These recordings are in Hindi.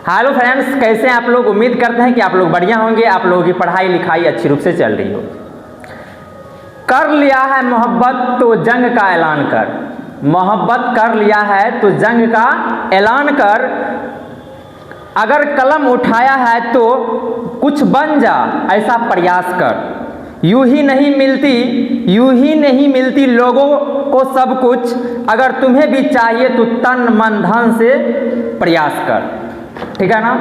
हेलो फ्रेंड्स, कैसे हैं आप लोग। उम्मीद करते हैं कि आप लोग बढ़िया होंगे, आप लोगों की पढ़ाई लिखाई अच्छी रूप से चल रही हो। कर लिया है मोहब्बत तो जंग का ऐलान कर, मोहब्बत कर लिया है तो जंग का ऐलान कर, अगर कलम उठाया है तो कुछ बन जा ऐसा प्रयास कर। यूं ही नहीं मिलती लोगों को सब कुछ, अगर तुम्हें भी चाहिए तो तन मन धन से प्रयास कर। ठीक है ना।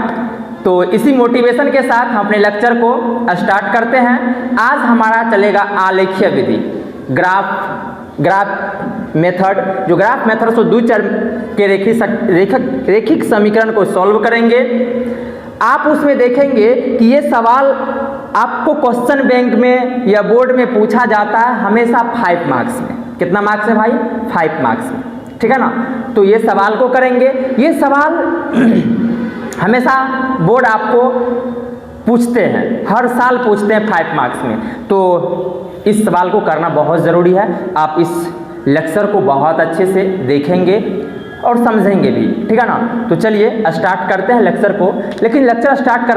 तो इसी मोटिवेशन के साथ हम अपने लेक्चर को स्टार्ट करते हैं। आज हमारा चलेगा आलेखीय विधि, ग्राफ मेथड। जो ग्राफ मेथड से द्विचर के रेखिक समीकरण को सॉल्व करेंगे। आप उसमें देखेंगे कि ये सवाल आपको क्वेश्चन बैंक में या बोर्ड में पूछा जाता है हमेशा 5 मार्क्स में। कितना मार्क्स है भाई? 5 मार्क्स में। ठीक है ना। तो ये सवाल को करेंगे। ये सवाल हमेशा बोर्ड आपको पूछते हैं, हर साल पूछते हैं 5 मार्क्स में। तो इस सवाल को करना बहुत ज़रूरी है। आप इस लेक्चर को बहुत अच्छे से देखेंगे और समझेंगे भी। ठीक है ना। तो चलिए स्टार्ट करते हैं लेक्चर को। लेकिन लेक्चर स्टार्ट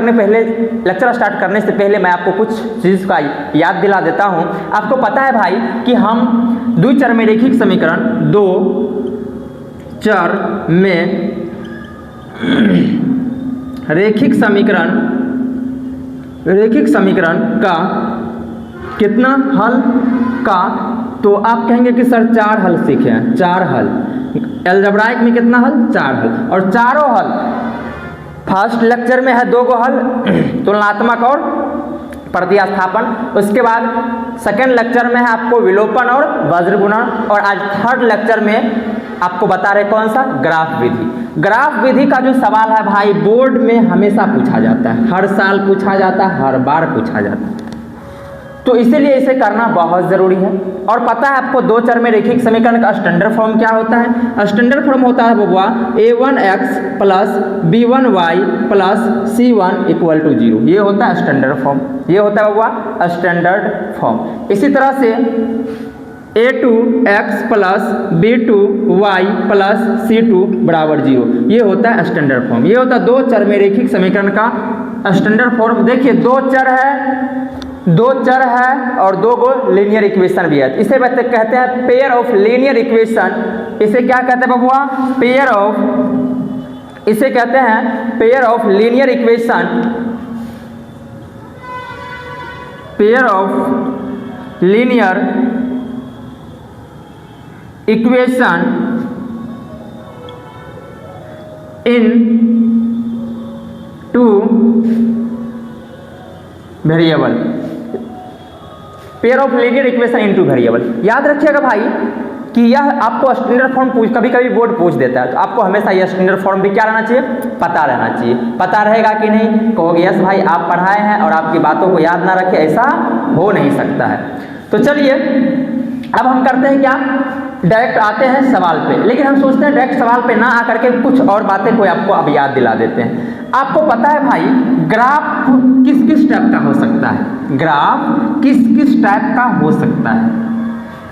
करने से पहले मैं आपको कुछ चीज़ का याद दिला देता हूँ। आपको पता है भाई कि हम द्विचर में रेखिक समीकरण, दो चर में रेखिक समीकरण का कितना हल का, तो आप कहेंगे कि सर 4 हल सीखे हैं। 4 हल अलजेब्राइक में कितना हल? 4 हल। और चारों हल फर्स्ट लेक्चर में है 2 गो हल, तुलनात्मक और प्रतिस्थापन। उसके बाद सेकेंड लेक्चर में है आपको विलोपन और वज्र गुणन। और आज थर्ड लेक्चर में आपको बता रहे कौन सा? ग्राफ विधि। ग्राफ विधि का जो सवाल है भाई बोर्ड में हमेशा पूछा जाता है, हर साल पूछा जाता है, हर बार पूछा जाता है। तो इसीलिए इसे करना बहुत ज़रूरी है। और पता है आपको दो चर में रेखिक समीकरण का स्टैंडर्ड फॉर्म क्या होता है? स्टैंडर्ड फॉर्म होता है बबुआ a1x plus b1y plus c1 equal to 0। ये होता है स्टैंडर्ड फॉर्म, ये होता है बबुआ स्टैंडर्ड फॉर्म। इसी तरह से a2x plus b2y plus c2 बराबर 0, ये होता है स्टैंडर्ड फॉर्म। ये होता है दो चर में रेखिक समीकरण का स्टैंडर्ड फॉर्म। देखिए दो चर है और 2 गो लीनियर इक्वेशन भी है। इसे कहते हैं पेयर ऑफ लीनियर इक्वेशन। इसे क्या कहते हैं बबुआ? इसे कहते हैं pair of linear equation, pair of linear equation in 2 variable, pair of linear equation in 2 variable. याद रखिएगा भाई कि यह आपको स्टैंडर्ड फॉर्म कभी कभी बोर्ड पूछ देता है, तो आपको हमेशा यह स्टैंडर्ड फॉर्म भी क्या रहना चाहिए? पता रहना चाहिए। पता रहेगा कि नहीं? कहोगे यस भाई आप पढ़ाए हैं और आपकी बातों को याद ना रखे, ऐसा हो नहीं सकता है। तो चलिए अब हम करते हैं क्या, डायरेक्ट आते हैं सवाल पे। लेकिन हम सोचते हैं डायरेक्ट सवाल पे ना आकर के कुछ और बातें कोई आपको अब याद दिला देते हैं। आपको पता है भाई ग्राफ किस किस टाइप का हो सकता है? ग्राफ किस किस टाइप का हो सकता है?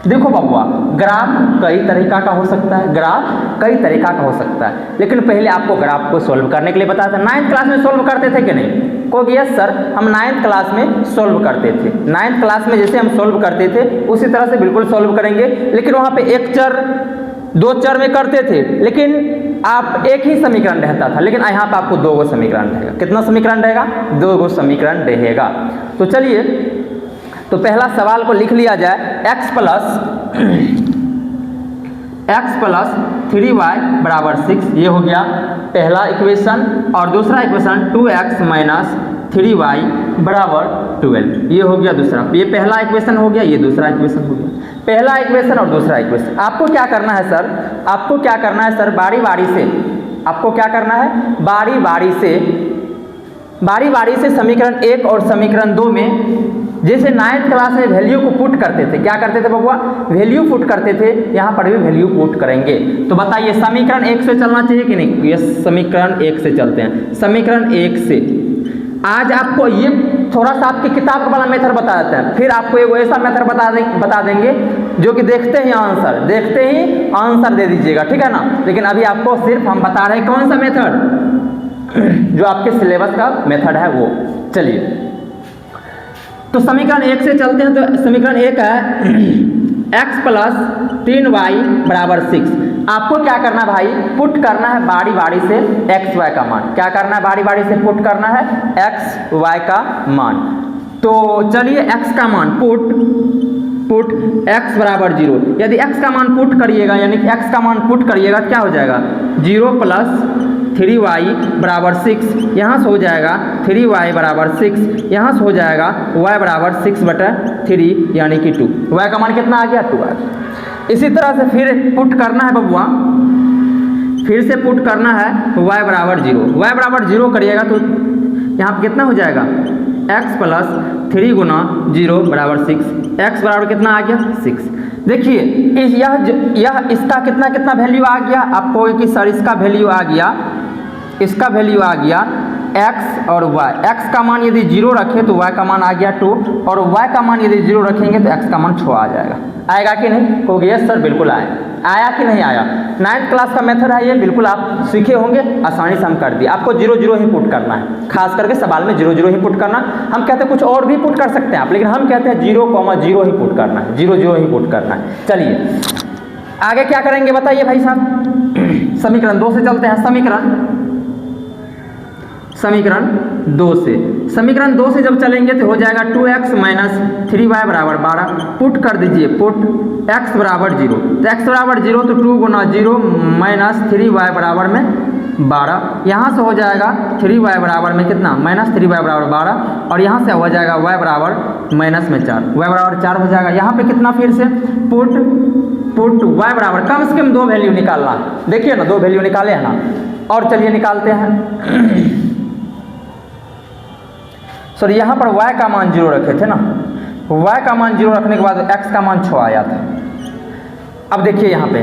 देखो बबुआ, ग्राफ कई तरीका का हो सकता है, ग्राफ कई तरीका का हो सकता है। लेकिन पहले आपको ग्राफ को सॉल्व करने के लिए बताया था। 9th क्लास में सॉल्व करते थे कि नहीं? कहोगे यस सर हम 9th क्लास में सॉल्व करते थे। 9th क्लास में जैसे हम सॉल्व करते थे उसी तरह से बिल्कुल सॉल्व करेंगे। लेकिन वहाँ पे 1 चर 2 चर में करते थे, लेकिन आप एक ही समीकरण रहता था। लेकिन यहाँ पर आपको 2 गो समीकरण रहेगा। कितना समीकरण रहेगा? 2 गो समीकरण रहेगा। तो चलिए तो पहला सवाल को लिख लिया जाए। x प्लस 3y बराबर 6, ये हो गया पहला इक्वेशन। और दूसरा इक्वेशन 2x माइनस 3y बराबर 12, ये हो गया दूसरा। ये पहला इक्वेशन हो गया, ये दूसरा इक्वेशन हो गया। पहला इक्वेशन और दूसरा इक्वेशन। आपको क्या करना है सर? आपको क्या करना है सर? बारी बारी से आपको क्या करना है? बारी बारी से समीकरण 1 और समीकरण 2 में जैसे 9th क्लास में वैल्यू को पुट करते थे, क्या करते थे बबुआ? वैल्यू पुट करते थे। यहाँ पर भी वैल्यू पुट करेंगे। तो बताइए समीकरण 1 से चलना चाहिए कि नहीं? ये समीकरण 1 से चलते हैं। समीकरण 1 से आज आपको ये थोड़ा सा आपकी किताब वाला मेथड बता देते हैं, फिर आपको एक ऐसा मेथड बता देंगे जो कि देखते ही आंसर दे दीजिएगा, ठीक है ना। लेकिन अभी आपको सिर्फ हम बता रहे हैं कौन सा मेथड, जो आपके सिलेबस का मेथड है वो। चलिए तो समीकरण 1 से चलते हैं। तो समीकरण 1 है x प्लस 3y बराबर 6। आपको क्या करना है भाई, पुट करना है बारी बारी से एक्स वाई का मान। क्या करना है, बारी बारी से पुट करना है एक्स वाई का मान। तो चलिए x का मान पुट x बराबर 0। यदि x का मान पुट करिएगा, यानी कि x का मान पुट करिएगा क्या हो जाएगा, 0 प्लस 3y बराबर 6, यहाँ से हो जाएगा 3y बराबर 6, यहाँ से हो जाएगा y बराबर 6/3 यानी कि 2। y का मान कितना आ गया, 2 आ गया। इसी तरह से फिर पुट करना है बबुआ, फिर से पुट करना है y बराबर 0। y बराबर 0 करिएगा तो यहाँ पर कितना हो जाएगा, x प्लस 3 गुना 0 बराबर 6। x बराबर कितना आ गया, 6। देखिए यह इसका कितना वैल्यू आ गया, आपको कि सर इसका वैल्यू आ गया, इसका वैल्यू आ गया x और y। x का मान यदि 0 रखे तो y का मान आ गया 2, और y का मान यदि 0 रखेंगे तो x का मान 6 आ जाएगा। आएगा कि नहीं, कहोगे यस सर बिल्कुल आया कि नहीं आया। 9th क्लास का मेथड है ये, बिल्कुल आप सीखे होंगे, आसानी से हम कर दिए। आपको 0 0 ही पुट करना है, खास करके सवाल में 0 0 ही पुट करना। हम कहते हैं कुछ और भी पुट कर सकते हैं आप, लेकिन हम कहते हैं 0,0 ही पुट करना है, 0 0 ही पुट करना है। चलिए आगे क्या करेंगे बताइए भाई साहब। समीकरण 2 से चलते हैं। समीकरण 2 से जब चलेंगे तो हो जाएगा 2x माइनस 3y बराबर 12। पुट कर दीजिए, पुट x बराबर 0। तो x बराबर 0 तो 2 गुना 0 माइनस 3y बराबर में 12। यहाँ से हो जाएगा 3y बराबर में कितना, माइनस 3y बराबर 12, और यहाँ से हो जाएगा y बराबर माइनस में 4, y बराबर 4 हो जाएगा। यहाँ पे कितना, फिर से पुट y बराबर कम से कम 2 वैल्यू निकालना। देखिए ना 2 वैल्यू निकाले हैं ना, और चलिए निकालते हैं। सर यहाँ पर y का मान 0 रखे थे ना, y का मान 0 रखने के बाद x का मान 6 आया था। अब देखिए यहाँ पे,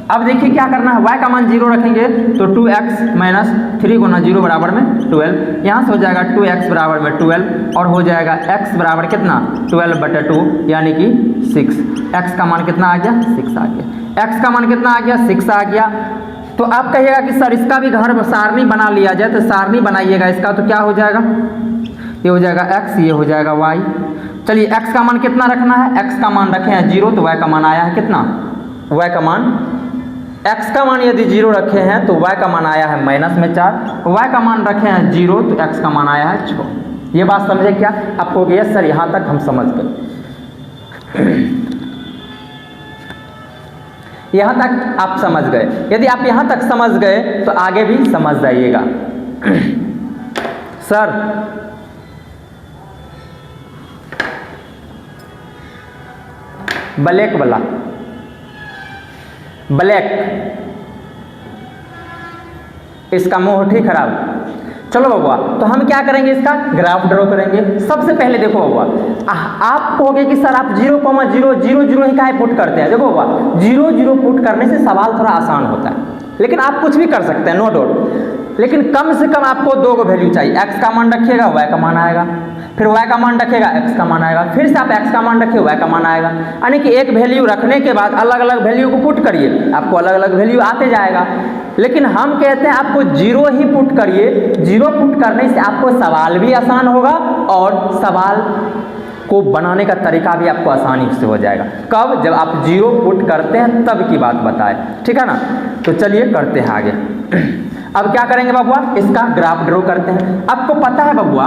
अब देखिए क्या करना है, y का मान 0 रखेंगे तो 2x माइनस 3 गुना 0 बराबर में 12। यहाँ से हो जाएगा 2x बराबर में 12, और हो जाएगा x बराबर कितना, 12/2 यानी कि 6। x का मान कितना आ गया, 6 आ गया। x का मान कितना आ गया, 6 आ गया। तो आप कहिएगा कि सर इसका भी घर सारणी बना लिया जाए, तो सारणी बनाइएगा इसका, तो क्या हो जाएगा, ये हो जाएगा x, ये हो जाएगा y। चलिए x का मान कितना रखना है, x का मान रखे हैं 0, तो y का मान आया है कितना, y का मान, x का मान यदि 0 रखे हैं तो y का मान आया है माइनस में 4, y का मान रखे हैं 0 तो x का मान आया है 6। ये बात समझे क्या आपको, यस सर यहाँ तक हम समझ गए। यहाँ तक आप समझ गए। यदि आप यहाँ तक समझ गए तो आगे भी समझ जाइएगा। सर ब्लैक वाला, ब्लैक, इसका मुंह ठीक खराब। चलो बबुआ, तो हम क्या करेंगे, इसका ग्राफ ड्रॉ करेंगे। सबसे पहले देखो बबुआ, आप कहोगे कि सर आप 0,0 ही काहे पुट करते हैं। देखो बबुआ, 0 0 पुट करने से सवाल थोड़ा आसान होता है, लेकिन आप कुछ भी कर सकते हैं, नो डाउट, लेकिन कम से कम आपको 2 वैल्यू चाहिए। x का मान रखिएगा, y का मान आएगा, फिर y का मान रखिएगा, x का मान आएगा, फिर से आप x का मान रखिए, y का मान आएगा। यानी कि एक वैल्यू रखने के बाद अलग अलग वैल्यू को पुट करिए, आपको अलग अलग वैल्यू आते जाएगा। लेकिन हम कहते हैं आपको 0 ही पुट करिए। 0 पुट करने से आपको सवाल भी आसान होगा, और सवाल को बनाने का तरीका भी आपको आसानी से हो जाएगा। कब, जब आप 0 पुट करते हैं तब की बात बताएं, ठीक है ना। तो चलिए करते हैं आगे। अब क्या करेंगे बबुआ, इसका ग्राफ ड्रॉ करते हैं। आपको पता है बबुआ,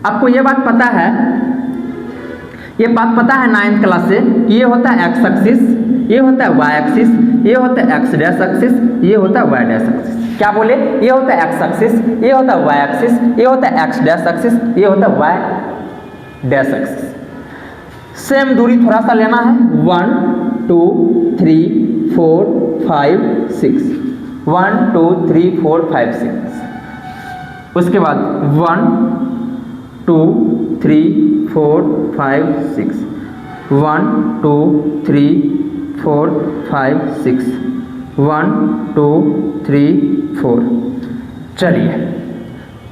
आपको ये बात पता है, ये बात पता है 9th क्लास से, ये होता है x एक्सिस, ये होता है y एक्सिस, ये होता है x डैश एक्सिस, ये होता है y डैश एक्सिस। क्या बोले, ये होता है x एक्सिस, ये होता है y एक्सिस, ये होता है x डैश एक्सिस, ये होता है y डैश एक्सिस। सेम दूरी थोड़ा सा लेना है, 1 2 3 4 5 6, 1 2 3 4 5 6। उसके बाद 1 2 3 4 5 6, 1 2 3 4 5 6, 1 2 3 4। चलिए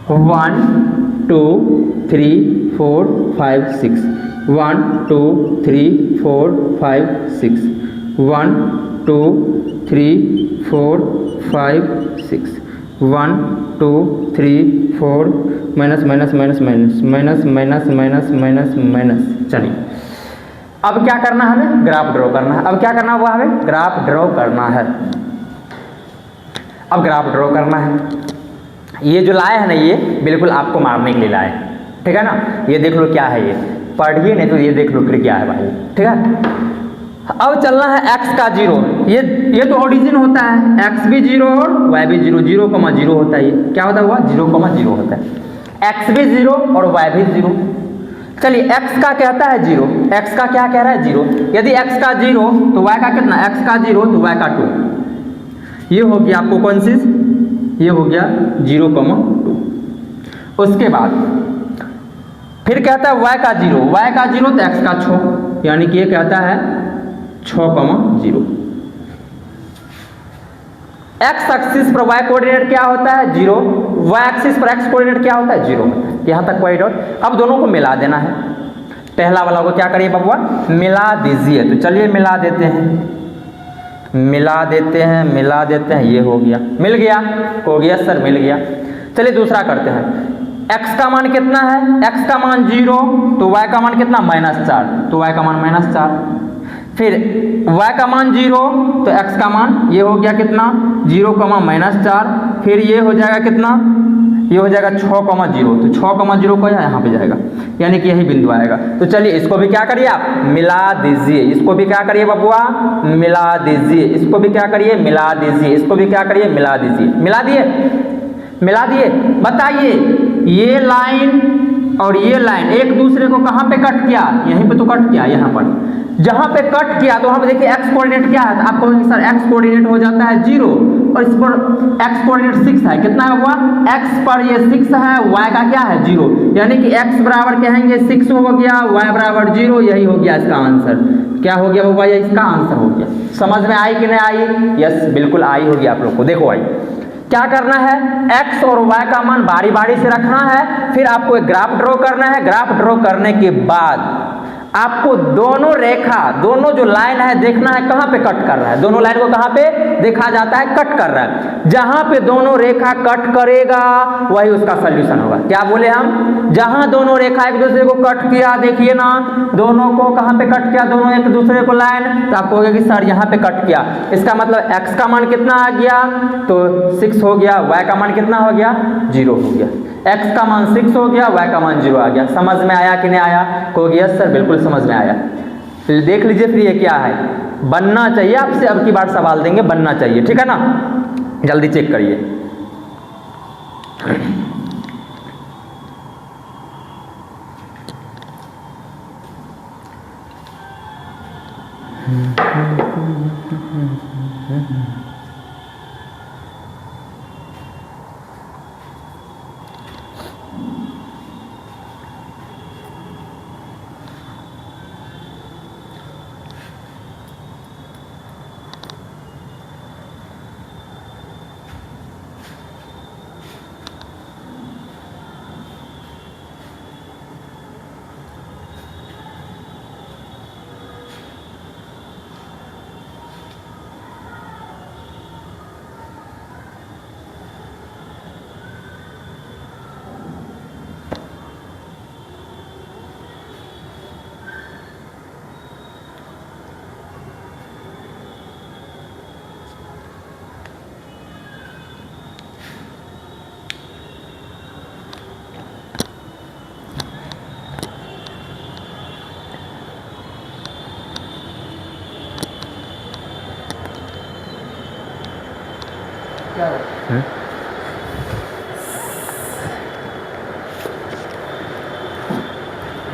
1 2 3 4 5 6, 1 2 3 4 5 6, 1 2 3 4 5 6, 1 2 3 4 minus minus minus minus minus minus minus minus minus. चलिए अब क्या करना है हमें, ग्राफ ड्रॉ करना है। अब क्या करना होगा हमें, ग्राफ ड्रॉ करना है। अब ग्राफ ड्रॉ करना है। ये जो लाए है ना, ये बिल्कुल आपको मारने के लिए लाए, ठीक है ना। ये देख लो क्या है, ये पढ़िए नहीं तो ये देख लो फिर क्या है भाई, ठीक है। अब चलना है x का 0, ये तो ओरिजिन होता है, x भी 0 और y भी 0, 0,0 होता है। ये क्या होता हुआ, 0,0 होता है। x भी 0 और y भी 0। चलिए x का कहता है 0, x का क्या कह रहा है 0। यदि x का 0 तो y का कितना, x का 0 तो y का 2। ये हो गया आपको कौन सी, ये हो गया 0,2। उसके बाद फिर कहता है y का 0 तो x का 6, यानी कि ये कहता है 6,0। x एक्सिस पर y कोऑर्डिनेट क्या होता है 0, y एक्सिस पर x कोऑर्डिनेट क्या होता है 0। यहाँ तक कोई डाउट। अब दोनों को मिला देना है। पहला वाला को क्या करिए बबुआ, मिला दीजिए। तो चलिए मिला देते हैं, मिला देते हैं, मिला देते हैं। ये हो गया, मिल गया, हो गया सर, मिल गया। चलिए दूसरा करते हैं। x का मान कितना है, x का मान 0 तो y का मान कितना -4, तो y का मान -4। फिर y का मान 0 तो x का मान ये हो गया कितना 0,-4। फिर ये हो जाएगा कितना, ये हो जाएगा 6,0, तो 6,0 को यहाँ पे जाएगा, यानी कि यही बिंदु आएगा। तो चलिए इसको भी क्या करिए आप, मिला दीजिए। इसको भी क्या करिए बबुआ, मिला दीजिए। इसको भी क्या करिए, मिला दीजिए। इसको भी क्या करिए, मिला दीजिए। मिला दिए, मिला दिए। बताइए ये लाइन और ये लाइन एक दूसरे को कहाँ पे कट किया, यहीं पे तो कट किया, यहाँ पर जहाँ पे कट किया तो वहाँ पे देखिए x कोऑर्डिनेट क्या है, तो आप कहोगे सर x कोऑर्डिनेट हो जाता है 0 और इस पर x कोऑर्डिनेट 6 है। कितना हुआ, x पर ये 6 है, y का क्या है 0, यानी कि x बराबर कहेंगे 6 हो गया, y बराबर 0। यही हो गया इसका आंसर। क्या हो गया बाबा, ये इसका आंसर हो गया। समझ में आई कि नहीं आई, यस बिल्कुल आई होगी आप लोग को। देखो आई क्या करना है, x और y का मान बारी बारी से रखना है। फिर आपको एक ग्राफ ड्रॉ करना है। ग्राफ ड्रॉ करने के बाद आपको दोनों रेखा, दोनों जो लाइन है देखना है कहाँ पे कट कर रहा है। दोनों लाइन को कहाँ पे देखा जाता है, कट कर रहा है। जहां पे दोनों रेखा कट करेगा वही उसका सॉल्यूशन होगा। क्या बोले हम, जहां दोनों रेखा एक दूसरे को कट किया, देखिए ना दोनों को कहाँ पे कट किया, दोनों एक दूसरे को लाइन, तो आपको होगा कि सर यहाँ पे कट किया। इसका मतलब x का मान कितना आ गया, तो 6 हो गया। y का मान कितना हो गया, 0 हो गया। x का मान 6 हो गया, y का मान 0 आ गया। समझ में आया कि नहीं आया, कहोगे यस सर बिल्कुल समझ में आया। देख लीजिए फिर ये क्या है, बनना चाहिए आपसे, अब की बार सवाल देंगे, बनना चाहिए, ठीक है ना। जल्दी चेक करिए।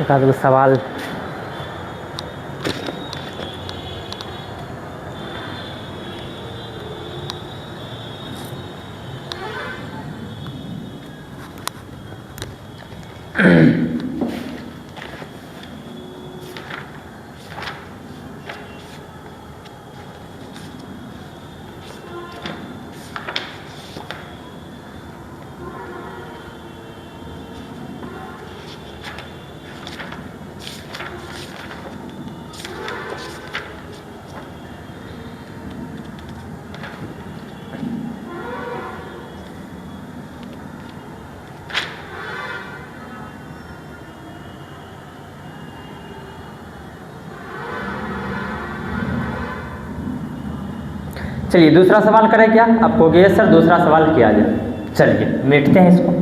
एक आध सवाल चलिए दूसरा सवाल करें क्या? आपको ये सर दूसरा सवाल किया जाए। चलिए मिटते हैं इसको।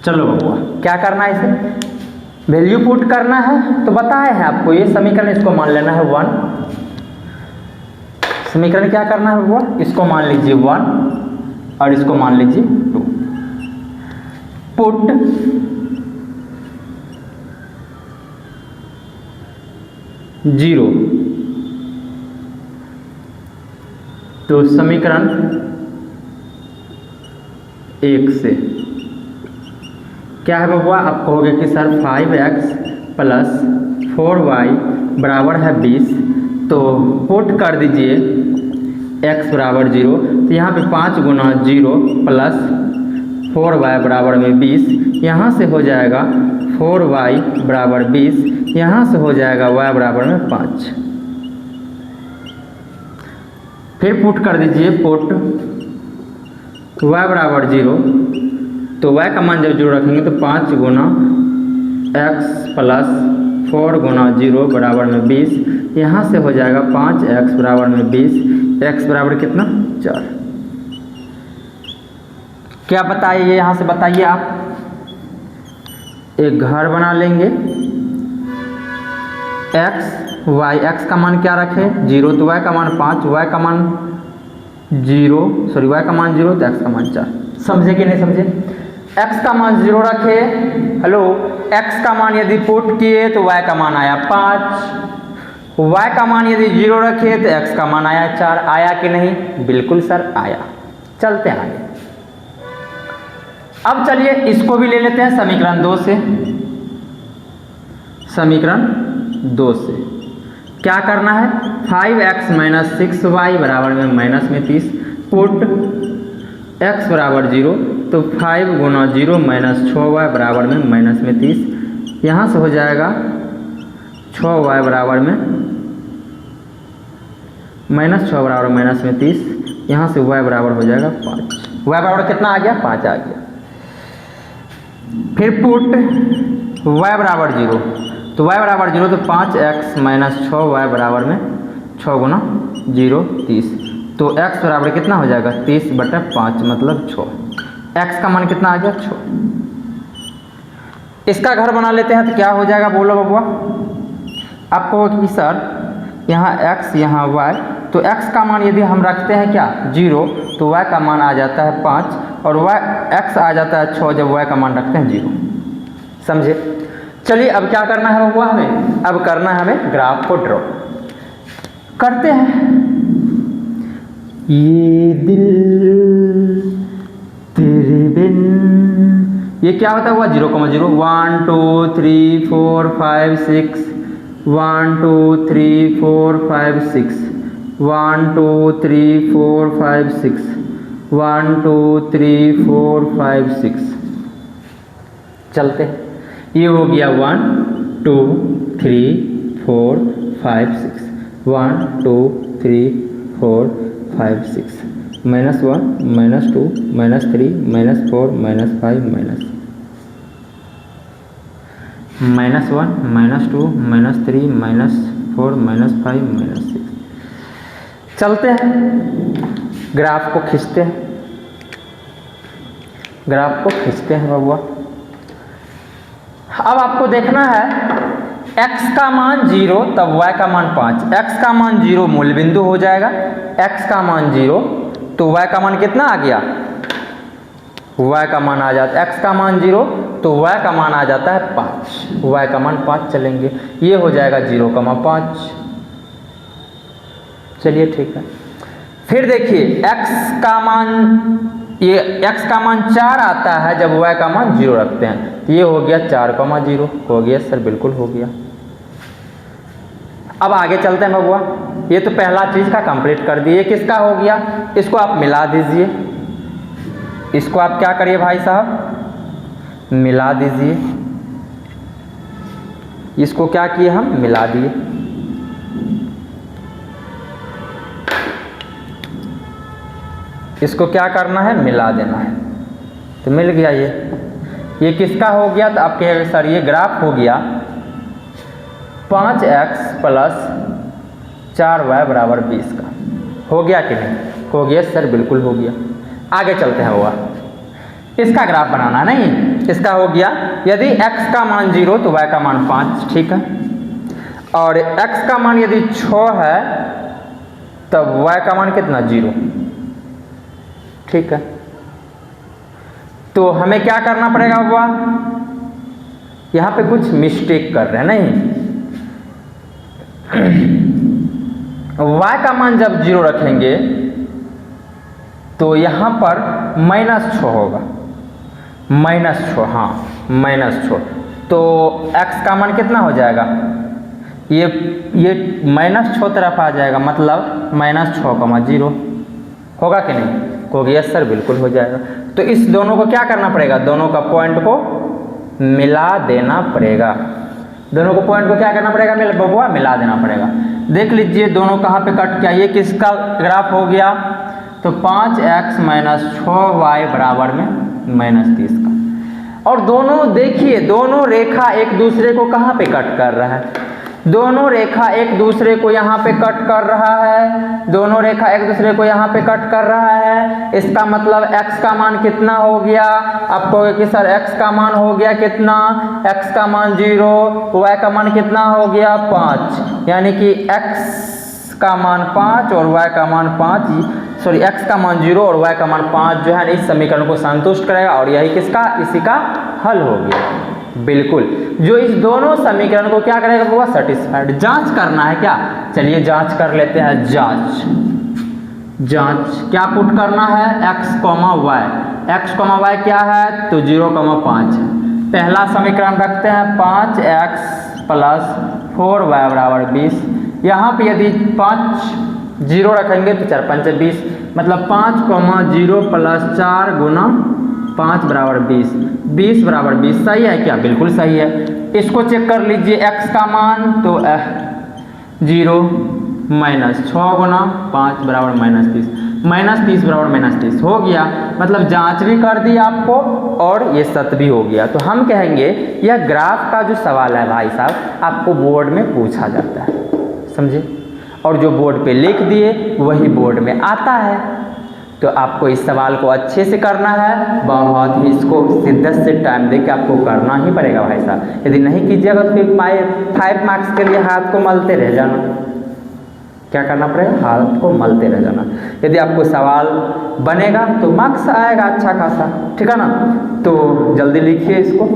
चलो बबुआ क्या करना है, इसे वैल्यू पुट करना है। तो बताए हैं आपको ये समीकरण, इसको मान लेना है 1। समीकरण क्या करना है बबुआ? इसको मान लीजिए 1 और इसको मान लीजिए 2। पुट जीरो, तो समीकरण 1 से क्या है बबुआ? आप कहोगे कि सर 5x प्लस 4y बराबर है 20, तो पुट कर दीजिए x बराबर 0। तो यहाँ पे 5 गुना 0 प्लस 4y बराबर में 20, यहाँ से हो जाएगा 4y बराबर 20, यहाँ से हो जाएगा y बराबर में 5। फिर पुट कर दीजिए, पुट y बराबर 0, तो y का मान जब 0 रखेंगे तो 5 गुना x प्लस 4 गुना 0 बराबर में 20, यहाँ से हो जाएगा 5x बराबर में 20, x बराबर कितना? 4। क्या बताइए, यहाँ से बताइए आप। एक घर बना लेंगे, x का मान क्या रखे? 0, तो y का मान 5, y का मान 0, y का मान 0 तो x का मान 4। समझे कि नहीं समझे? x का मान 0 रखे, हेलो, x का मान यदि पुट किए तो y का मान आया 5, y का मान यदि 0 रखे तो x का मान आया 4। आया कि नहीं? बिल्कुल सर आया। चलते हैं आगे। अब चलिए इसको भी ले लेते हैं समीकरण 2 से। समीकरण 2 से क्या करना है? 5x माइनस 6y बराबर में माइनस में 30, पुट x बराबर 0, तो 5 गुना 0 माइनस 6y बराबर में माइनस में 30, यहाँ से हो जाएगा 6y बराबर में माइनस 6 बराबर माइनस में 30, यहाँ से y बराबर हो जाएगा 5। y बराबर कितना आ गया? 5 आ गया। फिर पुट y बराबर 0, तो y बराबर 0, तो 5x माइनस 6y बराबर में 6 गुना 0 30, तो x बराबर कितना हो जाएगा? 30/5 मतलब 6। x का मान कितना आ गया? 6। इसका घर बना लेते हैं तो क्या हो जाएगा बोलो बबुआ? आपको कि सर यहाँ x यहाँ y, तो x का मान यदि हम रखते हैं क्या? 0, तो y का मान आ जाता है 5 और x आ जाता है 6 जब y का मान रखते हैं 0। समझे? चलिए अब क्या करना है बबुआ हमें? अब करना है हमें ग्राफ को ड्रॉ। करते हैं। ये दिल तेरे बिन, ये क्या होता हुआ? 0,0 1 2 3 4 5 6 1 2 3 4 5 6 1 2 3 4 5 6 1 2 3 4 5 6। चलते, ये हो गया 1 2 3 4 5 6 1 2 3 4 5 6 -1 -2 -3 -4 -5 -1 -2 -3 -4 -5 -6। चलते हैं, ग्राफ को खींचते हैं, ग्राफ को खींचते हैं बबुआ। अब आपको देखना है x का मान 0 तब y का मान 5, x का मान 0 मूल बिंदु हो जाएगा, x का मान 0 तो y का मान कितना आ गया? y का मान आ जाता, x का मान 0 तो y का मान आ जाता है 5, y का मान 5 चलेंगे, ये हो जाएगा 0,5। चलिए ठीक है। फिर देखिए x का मान, ये x का मान 4 आता है जब y का मान 0 रखते हैं, तो ये हो गया 4,0 हो गया सर, बिल्कुल हो गया। अब आगे चलते हैं बबुआ, ये तो पहला चीज़ का कंप्लीट कर दिए, किसका हो गया, इसको आप मिला दीजिए, इसको आप क्या करिए भाई साहब, मिला दीजिए, इसको क्या किए हम, मिला दिए। इसको क्या करना है, मिला देना है, तो मिल गया ये किसका हो गया, तो आप कहेंगे सर ये ग्राफ हो गया 5x प्लस 4y बराबर 20 का। हो गया कि नहीं, हो गया सर, बिल्कुल हो गया। आगे चलते हैं हुआ, इसका ग्राफ बनाना नहीं, इसका हो गया यदि x का मान 0 तो y का मान 5, ठीक है, और x का मान यदि 6 है तब y का मान कितना, 0, ठीक है। तो हमें क्या करना पड़ेगा हुआ, यहाँ पे कुछ मिस्टेक कर रहे हैं, नहीं y का मान जब 0 रखेंगे तो यहाँ पर -6 होगा, -6, हाँ -6, तो x का मान कितना हो जाएगा, ये -6 तरफ आ जाएगा, मतलब -6,0 होगा कि नहीं, हो गया सर, बिल्कुल हो जाएगा। तो इस दोनों को क्या करना पड़ेगा, दोनों का पॉइंट को मिला देना पड़ेगा, दोनों को पॉइंट को क्या करना पड़ेगा, बबुआ मिला देना पड़ेगा। देख लीजिए दोनों कहाँ पे कट किया, ये किसका ग्राफ हो गया, तो 5x - 6y बराबर में -30 का। और दोनों देखिए, दोनों रेखा एक दूसरे को कहाँ पे कट कर रहा है, दोनों रेखा एक दूसरे को यहाँ पे कट कर रहा है, दोनों रेखा एक दूसरे को यहाँ पे कट कर रहा है। इसका मतलब x का मान कितना हो गया, आप कहोगे कि सर x का मान हो गया कितना, x का मान 0, y का मान कितना हो गया 5, यानी कि x का मान 5 और y का मान 5, सॉरी x का मान 0 और y का मान 5 जो है इस समीकरण को संतुष्ट करेगा, और यही किसका, इसी का हल हो गया, बिल्कुल। जो इस दोनों समीकरण को क्या करेगा वो सेटिस्फाइड। जांच करना है क्या, चलिए जांच कर लेते हैं, जांच क्या पुट करना है, x, y क्या है, तो 0,5 है। पहला समीकरण रखते हैं 5x प्लस 4y बराबर 20, यहाँ पे यदि 5 0 रखेंगे तो 4 5 20, मतलब 5,0 प्लस 4 गुना 5 बराबर 20, 20 बराबर 20, सही है क्या, बिल्कुल सही है। इसको चेक कर लीजिए, x का मान तो 0 -6 गुना 5 बराबर -30, -30 बराबर -30 हो गया, मतलब जांच भी कर दी आपको और ये सत्य भी हो गया। तो हम कहेंगे यह ग्राफ का जो सवाल है भाई साहब आपको बोर्ड में पूछा जाता है, समझे, और जो बोर्ड पे लिख दिए वही बोर्ड में आता है। तो आपको इस सवाल को अच्छे से करना है, बहुत ही इसको शिद्दत से टाइम दे के आपको करना ही पड़ेगा भाई साहब। यदि नहीं कीजिएगा तो फिर 5 मार्क्स के लिए हाथ को मलते रह जाना, क्या करना पड़ेगा, हाथ को मलते रह जाना। यदि आपको सवाल बनेगा तो मार्क्स आएगा अच्छा खासा, ठीक है ना। तो जल्दी लिखिए इसको,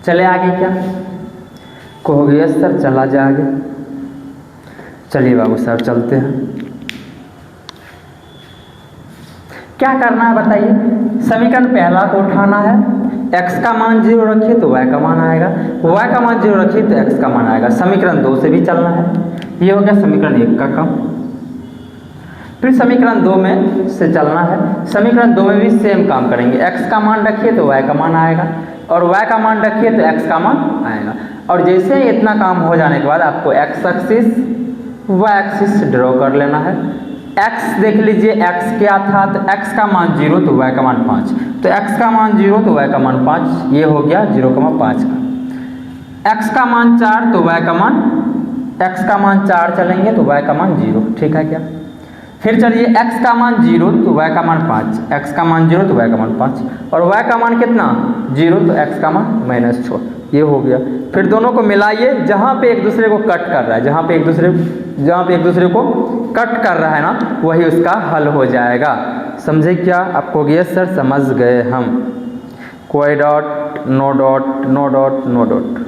चले आगे, क्या कहोगे सर चला जाए आगे, चलिए बाबू साहब चलते हैं। क्या करना है बताइए, समीकरण पहला को उठाना है, x का मान 0 रखिए तो y का मान आएगा, y का मान 0 रखिए तो x का मान आएगा। समीकरण 2 से भी चलना है, ये हो गया समीकरण 1 का काम। फिर समीकरण 2 में से चलना है। समीकरण 2 में भी सेम काम करेंगे। x का मान रखिए तो y का मान आएगा, और y का मान रखिए तो x का मान आएगा। और जैसे ही इतना काम हो जाने के बाद आपको x axis y axis draw कर लेना है। x देख लीजिए, x क्या था, तो x का मान 0 तो y का मान 5, तो x का मान 0 तो y का मान 5, ये हो गया 0,5 का। x का मान 4 तो y का मान, x का मान 4 चलेंगे तो y का मान 0, ठीक है क्या। फिर चलिए x का मान 0 तो y का मान 5, x का मान 0 तो y का मान 5, और y का मान कितना 0 तो x का मान -4, ये हो गया। फिर दोनों को मिलाइए, जहाँ पे एक दूसरे को कट कर रहा है, जहाँ पे एक दूसरे को कट कर रहा है ना, वही उसका हल हो जाएगा। समझे क्या? आपको गया सर, समझ गए हम। कोई dot, no dot, no dot, no dot.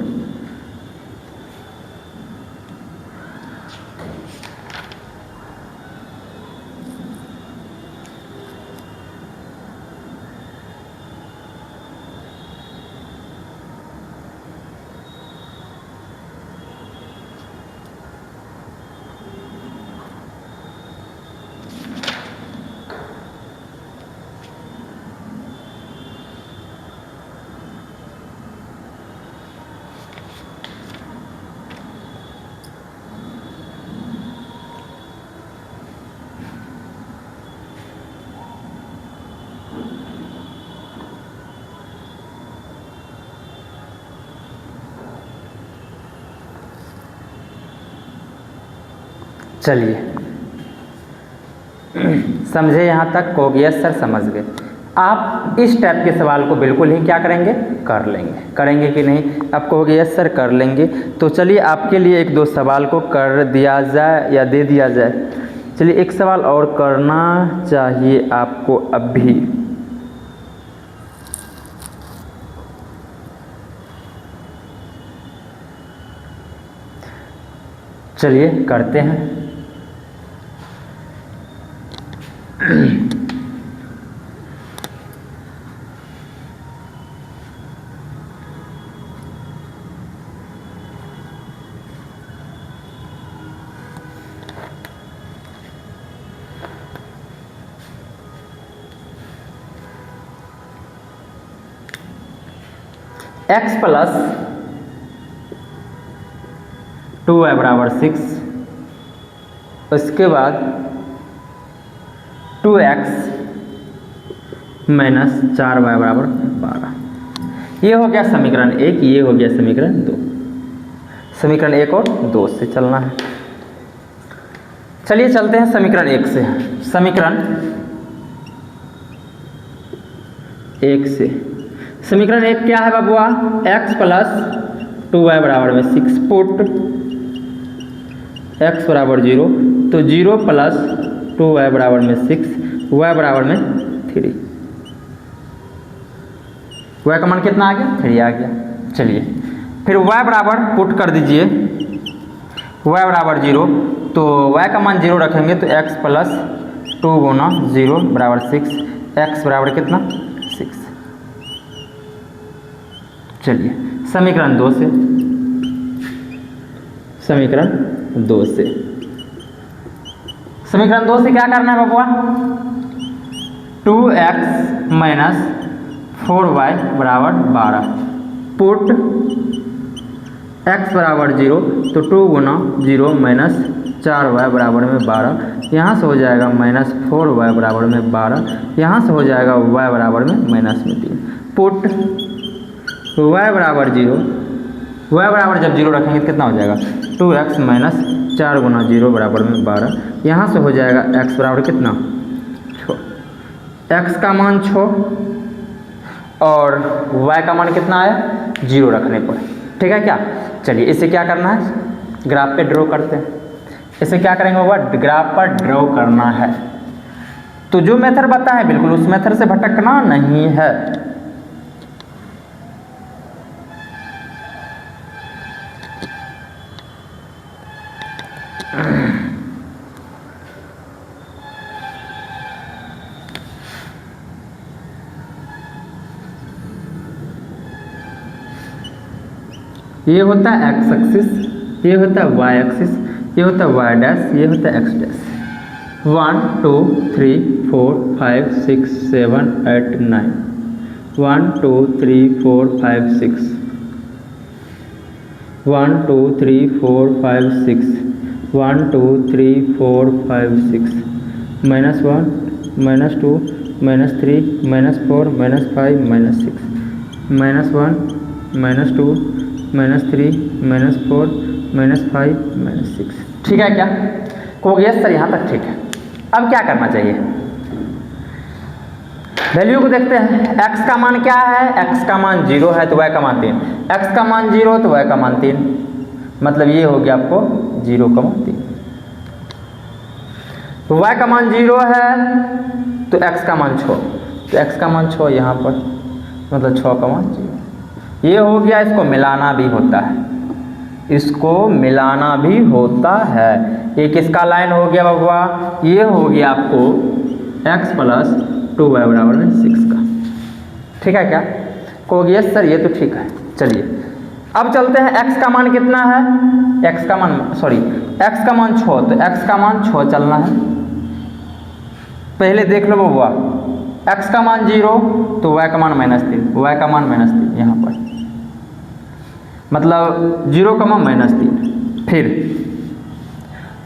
चलिए, समझे यहाँ तक? हो गया सर, समझ गए। आप इस टाइप के सवाल को बिल्कुल ही क्या करेंगे, कर लेंगे। करेंगे कि नहीं? आपको हो गया सर, कर लेंगे। तो चलिए आपके लिए एक दो सवाल को कर दिया जाए या दे दिया जाए। चलिए एक सवाल और करना चाहिए आपको अभी। चलिए करते हैं। x प्लस 2y बराबर 6, उसके बाद 2x माइनस 4y बराबर 12। ये हो गया समीकरण 1, ये हो गया समीकरण 2। समीकरण 1 और 2 से चलना है। चलिए चलते हैं समीकरण 1 से। समीकरण 1 से, समीकरण 1 क्या है बाबुआ? x प्लस 2y बराबर में 6 पुट x बराबर 0, तो 0 प्लस 2y बराबर में 6, y बराबर में 3। y का मान कितना आ गया? 3 आ गया। चलिए फिर y बराबर पुट कर दीजिए, y बराबर 0, तो y का मान 0 रखेंगे तो x प्लस 2 गुना 0 बराबर 6, x बराबर कितना? 6। चलिए समीकरण 2 से, समीकरण 2 से, समीकरण 2 से क्या करना है बाबुआ? 2x माइनस 4y बराबर 12 पुट x बराबर 0, तो 2 गुना 0 माइनस 4y बराबर में 12, यहाँ से हो जाएगा माइनस 4y बराबर में 12, यहाँ से हो जाएगा y बराबर में माइनस में 3 पुट y बराबर 0, y बराबर जब 0 रखेंगे तो कितना हो जाएगा? 2x माइनस 4 गुना 0 बराबर में 12, यहाँ से हो जाएगा x बराबर कितना? 6। x का मान 6 और y का मान कितना आया? 0 रखने पर, ठीक है क्या? चलिए इसे क्या करना है? ग्राफ पे ड्रॉ करते हैं। इसे क्या करेंगे बाबा? ग्राफ पर ड्रॉ करना है। तो जो मेथड बताया है बिल्कुल उस मेथड से भटकना नहीं है। ये होता है x एक्सिस, ये होता है y एक्सिस, ये होता है वाई डैश, ये होता है एक्स डैश। 1 2 3 4 5 6 7 8 9 1 2 3 4 5 6 1 2 3 4 5 6 1 2 3 4 5 6 -1 -2 -3 -4 -5 -6 -1 -2 -3 -4 -5 -6। ठीक है क्या? कहोगे यस सर यहाँ तक ठीक है। अब क्या करना चाहिए? वैल्यू को देखते हैं। x का मान क्या है? x का मान 0 है तो y का मान 3, x का मान 0 तो y का मान 3, मतलब ये हो गया आपको 0,3। y का मान 0 है तो x का मान 6, तो x का मान 6 यहाँ पर, मतलब 6,0। ये हो गया, इसको मिलाना भी होता है, इसको मिलाना भी होता है। ये किसका लाइन हो गया बबुआ? ये हो गया आपको x प्लस 2y बराबर में 6 का। ठीक है क्या? कहोगे यस सर ये तो ठीक है। चलिए अब चलते हैं, x का मान कितना है? x का मान 6, तो x का मान 6 चलना है। पहले देख लो बबुआ, x का मान 0 तो y का मान -3, y का मान -3 यहाँ पर, मतलब 0, -3।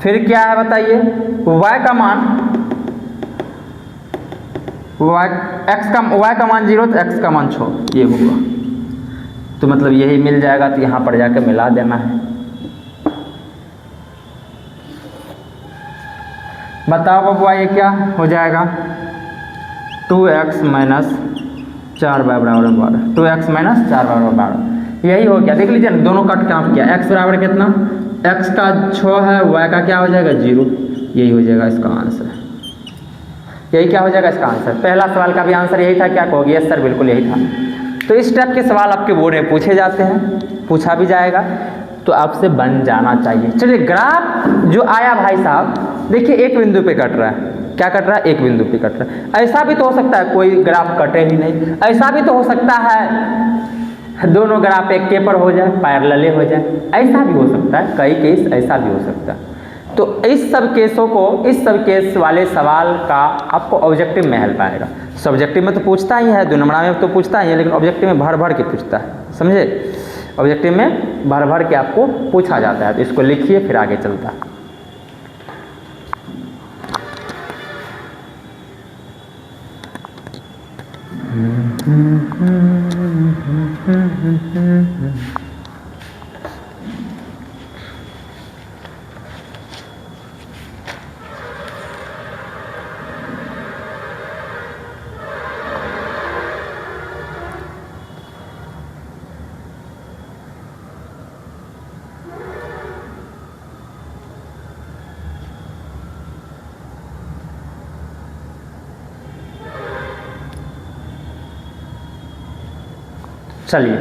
फिर क्या है बताइए? y का मान y का मान 0 तो x का मान 6, ये होगा, तो मतलब यही मिल जाएगा, तो यहाँ पर जाकर मिला देना है। बताओ बबुआ ये क्या हो जाएगा? 2x - 4y बराबर 12, 2x - 4y बराबर 12, यही हो गया। देख लीजिए दोनों कट काम किया। x बराबर कितना? x का 6 है, y का क्या हो जाएगा? 0, यही हो जाएगा इसका आंसर। यही क्या हो जाएगा इसका आंसर? पहला सवाल का भी आंसर यही था। क्या कहोगे? यस सर बिल्कुल यही था। तो इस टाइप के सवाल आपके बोर्ड में पूछे जाते हैं, पूछा भी जाएगा, तो आपसे बन जाना चाहिए। चलिए ग्राफ जो आया भाई साहब, देखिए एक बिंदु पे कट रहा है। क्या कट रहा है? एक बिंदु पे कट रहा है। ऐसा भी तो हो सकता है कोई ग्राफ कटे ही नहीं, ऐसा भी तो हो सकता है दोनों ग्राफ एक के पर हो जाए, पैरेलल हो जाए, ऐसा भी हो सकता है। कई केस ऐसा भी हो सकता है। तो इस सब केसों को, इस सब केस वाले सवाल का आपको ऑब्जेक्टिव में हेल्प आएगा। सब्जेक्टिव में तो पूछता ही है, 2 नंबर में तो पूछता ही है, लेकिन ऑब्जेक्टिव में भर भर के पूछता है, समझे? ऑब्जेक्टिव में भर भर के आपको पूछा जाता है। तो इसको लिखिए, फिर आगे चलता है। चलिए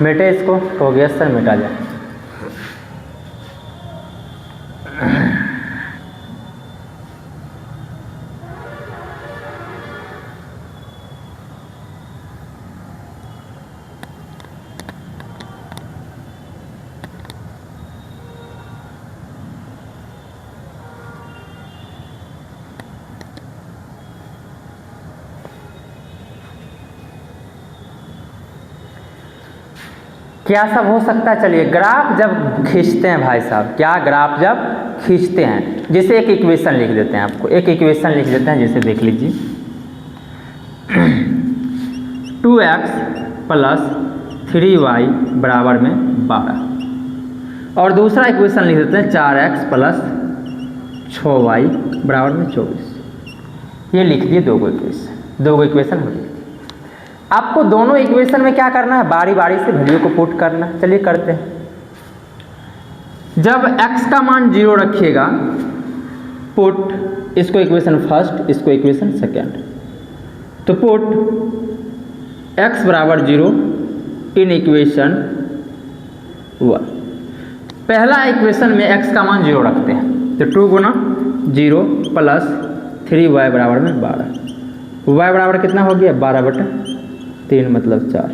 मिटे इसको, हो गया सर, मिटा जाए। क्या सब हो सकता है? चलिए ग्राफ जब खींचते हैं भाई साहब, क्या ग्राफ जब खींचते हैं, जैसे एक इक्वेशन लिख देते हैं, आपको एक इक्वेशन लिख देते हैं, जैसे देख लीजिए 2x प्लस 3y बराबर में 12, और दूसरा इक्वेशन लिख देते हैं 4x प्लस 6y बराबर में 24। ये लिख दिए दो इक्वेशन हो गई। आपको दोनों इक्वेशन में क्या करना है? बारी बारी से वैल्यू को पुट करना है। चलिए करते हैं। जब x का मान 0 रखिएगा, पुट, इसको इक्वेशन फर्स्ट, इसको इक्वेशन सेकेंड, तो पुट x बराबर 0 इन इक्वेशन 1। पहला इक्वेशन में x का मान 0 रखते हैं, तो 2 गुना 0 प्लस 3y बराबर में 12। y बराबर कितना हो गया? 12/3 मतलब 4।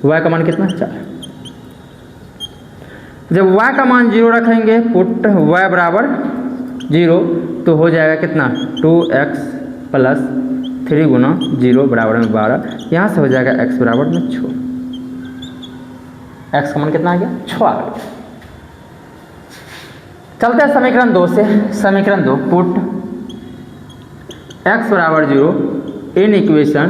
y का मान कितना? 4। जब y का मान 0 रखेंगे, पुट y बराबर 0, तो हो जाएगा कितना 2x प्लस 3 गुना 0 बराबर में 12। यहाँ से हो जाएगा x बराबर में 6। x का मान कितना आ गया 6 आ गया। चलते हैं समीकरण 2 से। समीकरण 2 पुट x बराबर 0 इन इक्वेशन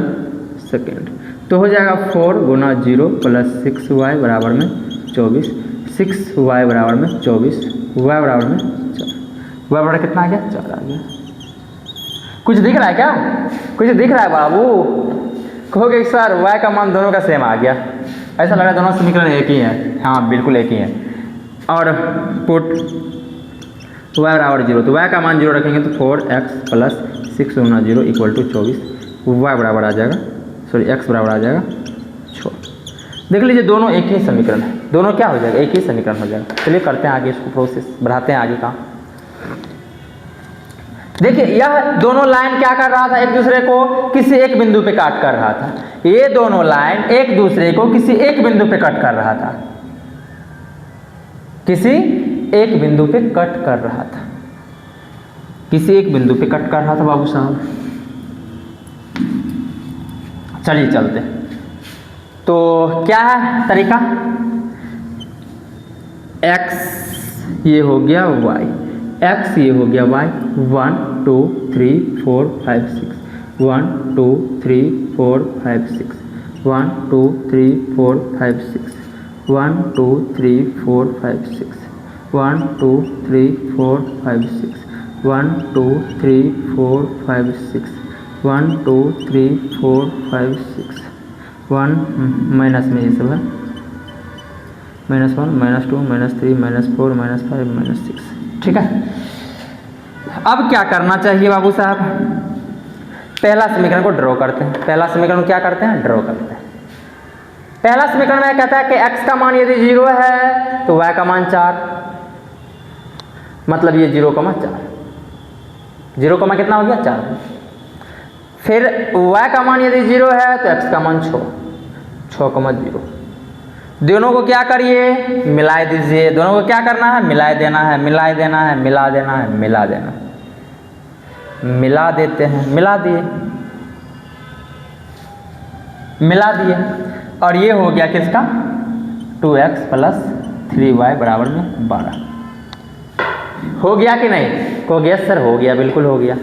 सेकेंड, तो हो जाएगा 4 गुना 0 प्लस 6y बराबर में 24। 6y बराबर में 24, y बराबर में 4, y बराबर कितना आ गया 4 आ गया। कुछ दिख रहा है क्या? कुछ दिख रहा है बाबू? कहोगे सर y का मान दोनों का सेम आ गया, ऐसा लग रहा है दोनों समीकरण एक ही है। हाँ बिल्कुल एक ही है। और पुट y बराबर 0, तो y का मान 0 रखेंगे तो 4x प्लस 6 गुना 0 इक्वल टू 24, y बराबर आ जाएगा, सॉरी x बराबर आ जाएगा 6। देख लीजिए दोनों एक ही समीकरण है, दोनों क्या हो जाएगा एक ही समीकरण हो जाएगा। चलिए करते हैं आगे इसको, प्रोसेस बढ़ाते हैं आगे का। देखिए यह दोनों लाइन क्या कर रहा था, एक दूसरे को किसी एक बिंदु पे काट कर रहा था। ये दोनों लाइन एक दूसरे को किसी एक बिंदु पे कट कर रहा था, किसी एक बिंदु पे कट कर रहा था, किसी एक बिंदु पे कट कर रहा था बाबू साहब। चलिए चलते। तो क्या है तरीका, x ये हो गया y, x ये हो गया y, 1 2 3 4 5 6, 1 2 3 4 5 6, 1 2 3 4 5 6, 1 2 3 4 5 6, 1 2 3 4 5 6, 1 2 3 4 5 6, 1 2 3 4 5 6, 1 माइनस में ये सब है, -1 -2 -3 -4 -5 -6। ठीक है, अब क्या करना चाहिए बाबू साहब, पहला समीकरण को ड्रॉ करते हैं। पहला समीकरण क्या करते हैं, ड्रॉ करते हैं। पहला समीकरण में कहता है कि x का मान यदि 0 है तो y का मान 4, मतलब ये 0,4, 0, कितना हो गया 4। फिर y का मान यदि 0 है तो x का मान 6, 6,0। दोनों को क्या करिए, मिला दीजिए। दोनों को क्या करना है, मिला देना है, मिला देना है, मिला देना है, मिला देना, मिला देते हैं, मिला दिए, मिला दिए। और ये हो गया किसका 2x प्लस 3y बराबर में 12। हो गया कि नहीं, कहोगे यस सर हो गया, बिल्कुल हो गया।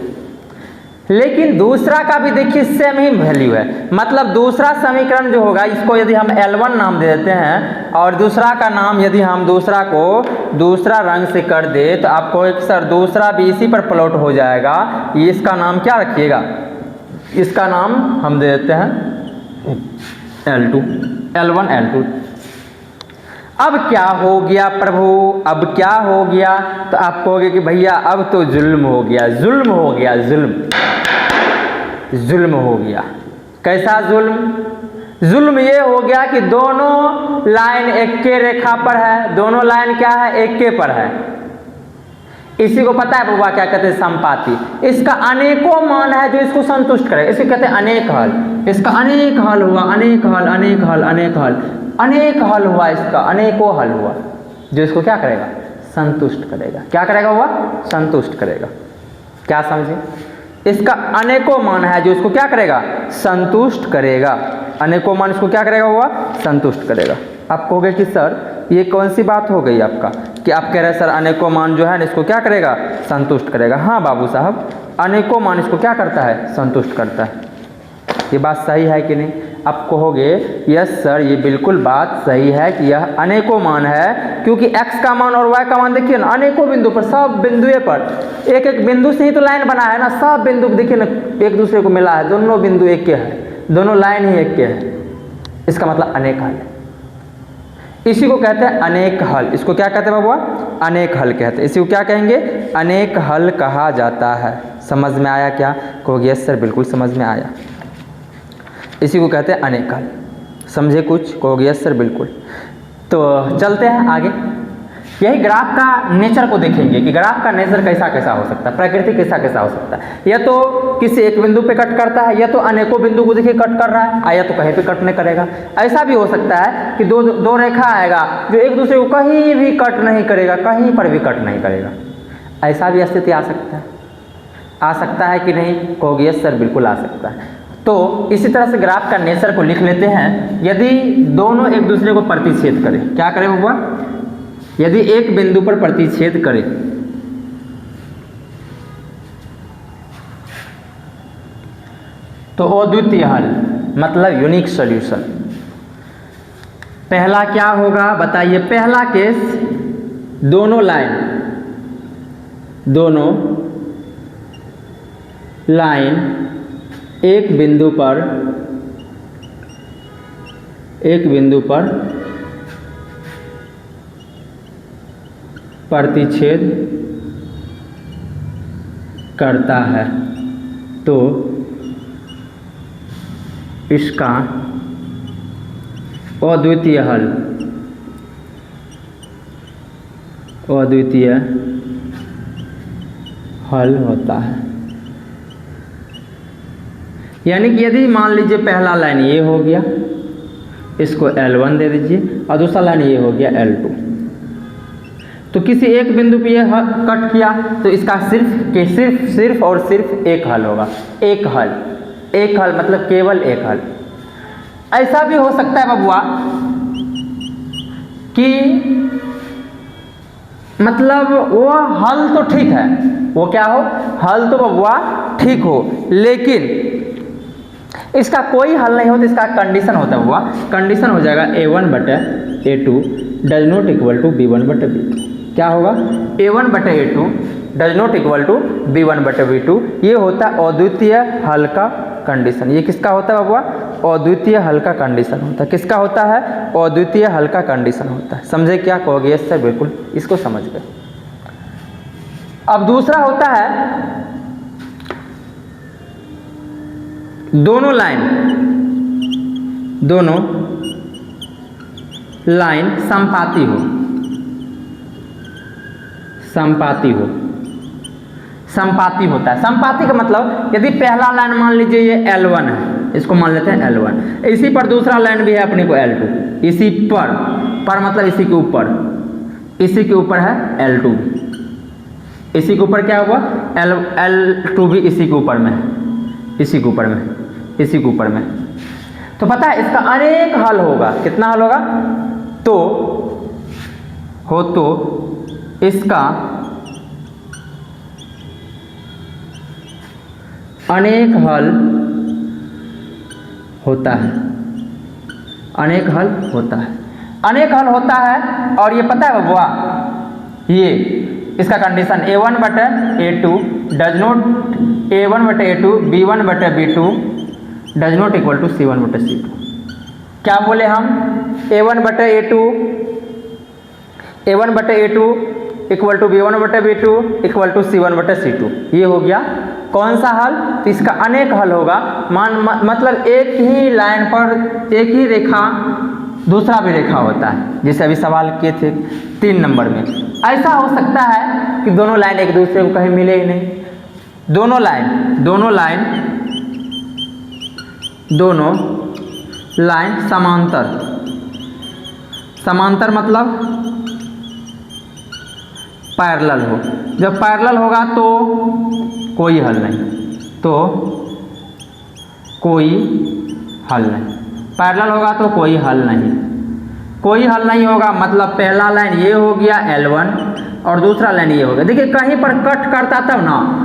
लेकिन दूसरा का भी देखिए सेम ही वैल्यू है, मतलब दूसरा समीकरण जो होगा इसको यदि हम L1 नाम दे देते हैं और दूसरा का नाम यदि हम दूसरा को दूसरा रंग से कर दे तो आपको एक सर दूसरा भी इसी पर प्लॉट हो जाएगा। ये इसका नाम क्या रखिएगा, इसका नाम हम दे देते हैं L2, L1 L2। अब क्या हो गया प्रभु, अब क्या हो गया, तो आप कहोगे कि भैया अब तो जुल्म हो गया, जुल्म हो गया, जुल्म, जुल्म हो गया। कैसा जुल्म, जुल्म ये हो गया कि दोनों लाइन एक के रेखा पर है, दोनों लाइन क्या है एक के पर है। इसी को पता है बाबा क्या कहते हैं, संपाती। इसका अनेकों मान है जो इसको संतुष्ट करे, इसे कहते हैं अनेक हल। इसका अनेक हल हुआ, अनेक हल, अनेक हल, अनेक हल, अनेक हल हुआ, इसका अनेकों हल हुआ जो इसको क्या करेगा, संतुष्ट करेगा। क्या करेगा हुआ, संतुष्ट करेगा। क्या समझे, इसका अनेकों मान है जो इसको क्या करेगा, संतुष्ट करेगा। अनेकों मान इसको क्या करेगा हुआ, संतुष्ट करेगा। आप कहोगे कि सर ये कौन सी बात हो गई आपका कि आप कह रहे हैं सर अनेकों मान जो है इसको क्या करेगा, संतुष्ट करेगा। हाँ बाबू साहब, अनेकों मान इसको क्या करता है, संतुष्ट करता है। ये बात सही है कि नहीं? आप कहोगे यस सर ये बिल्कुल बात सही है कि यह अनेकों मान है, क्योंकि x का मान और y का मान देखिए ना अनेकों बिंदु पर, सब बिंदुए पर, एक एक बिंदु से ही तो लाइन बना है ना, सब बिंदु देखिए ना एक दूसरे को मिला है, दोनों बिंदु एक के है, दोनों लाइन ही एक के है। इसका मतलब अनेक हल है। इसी को कहते हैं अनेक हल। इसको क्या कहते हैं बाबुआ, अनेक हल कहते हैं। इसी को क्या कहेंगे, अनेक हल कहा जाता है। समझ में आया क्या? कहोगे यस सर बिल्कुल समझ में आया। इसी को कहते हैं अनेक हल। समझे कुछ? कहोगे यस सर बिल्कुल। तो चलते हैं आगे। यही ग्राफ का नेचर को देखेंगे कि ग्राफ का नेचर कैसा कैसा हो सकता है, प्रकृति कैसा कैसा हो सकता है। या तो किसी एक बिंदु पे कट करता है, या तो अनेकों बिंदु को देखिए कट कर रहा है, या तो कहीं पे कट नहीं करेगा। ऐसा भी हो सकता है कि दो रेखा आएगा जो एक दूसरे को कहीं भी कट नहीं करेगा, कहीं पर भी कट नहीं करेगा। ऐसा भी स्थिति आ सकता है कि नहीं? कहोगे यस सर बिल्कुल आ सकता है। तो इसी तरह से ग्राफ का नेचर को लिख लेते हैं। यदि दोनों एक दूसरे को प्रतिच्छेद करें, क्या करें हुआ? यदि एक बिंदु पर प्रतिच्छेद करें तो अद्वितीय हल मतलब यूनिक सॉल्यूशन। पहला क्या होगा बताइए? पहला केस, दोनों लाइन एक बिंदु पर प्रतिच्छेद करता है तो इसका अद्वितीय हल होता है। यानी कि यदि मान लीजिए पहला लाइन ये हो गया, इसको L1 दे दीजिए, और दूसरा लाइन ये हो गया L2, तो किसी एक बिंदु पे ये कट किया तो इसका सिर्फ और सिर्फ एक हल होगा। एक हल मतलब केवल एक हल। ऐसा भी हो सकता है बबुआ कि मतलब वो हल तो ठीक है, वो क्या हो? हल तो बबुआ ठीक हो, लेकिन इसका कोई हल नहीं हो तो इसका कंडीशन होता हुआ, कंडीशन हो जाएगा A1/A2 does not equal to B1/B2। क्या होगा? A1/A2 does not equal to B1/B2। ये होता है अद्वितीय हल का कंडीशन। ये किसका होता है बबुआ? अद्वितीय हल का कंडीशन होता है। किसका होता है? अद्वितीय हल का कंडीशन होता है। समझे क्या? कहोगे यस सर बिल्कुल, इसको समझ गए। अब दूसरा होता है दोनों लाइन संपाती होता है। संपाती का मतलब यदि पहला लाइन मान लीजिए ये L1 है, इसको मान लेते हैं L1, इसी पर दूसरा लाइन भी है अपने को L2, इसी पर मतलब इसी के ऊपर है L2, इसी के ऊपर क्या हुआ? L2 भी इसी के ऊपर में, इसी के ऊपर में। तो पता है इसका अनेक हल होगा। कितना हल होगा? तो इसका अनेक हल होता है। अनेक हल होता है। और ये पता है बबुआ, ये इसका condition A1/A2 does not A1/A2 B1/B2 does not equal to C1/C2। क्या बोले हम? A1/A2 equal to B1/B2 equal to C1/C2। ये हो गया कौन सा हल? तो इसका अनेक हल होगा। मतलब एक ही लाइन पर एक ही रेखा दूसरा भी रेखा होता है, जैसे अभी सवाल किए थे 3 नंबर में। ऐसा हो सकता है कि दोनों लाइन एक दूसरे को कहीं मिले ही नहीं। दोनों लाइन समांतर मतलब पैरेलल हो। जब पैरेलल होगा तो कोई हल नहीं, पैरेलल होगा तो कोई हल नहीं होगा। मतलब पहला लाइन ये हो गया L1 और दूसरा लाइन ये हो गया। देखिए कहीं पर कट करता तब ना,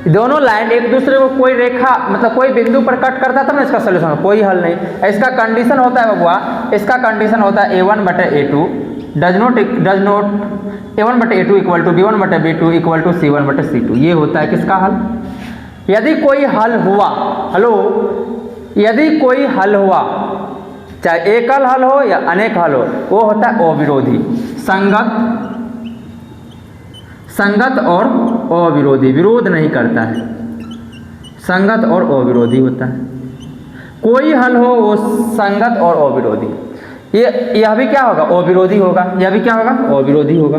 दोनों लाइन एक दूसरे को कोई रेखा मतलब कोई बिंदु पर कट करता तब ना इसका सोल्यूशन हो। कोई हल नहीं। इसका कंडीशन होता है बबुआ, इसका कंडीशन होता है A1/A2 does not A1/A2 equal to B1/B2 equal to C1/C2। ये होता है किसका हल? यदि कोई हल हुआ, चाहे एकल हल हो या अनेक हल हो, वो होता है अविरोधी। संगत और अविरोधी, विरोध नहीं करता है, संगत और अविरोधी होता है। कोई हल हो वो संगत और अविरोधी। यह भी क्या होगा, अविरोधी होगा। यह भी क्या होगा, अविरोधी होगा।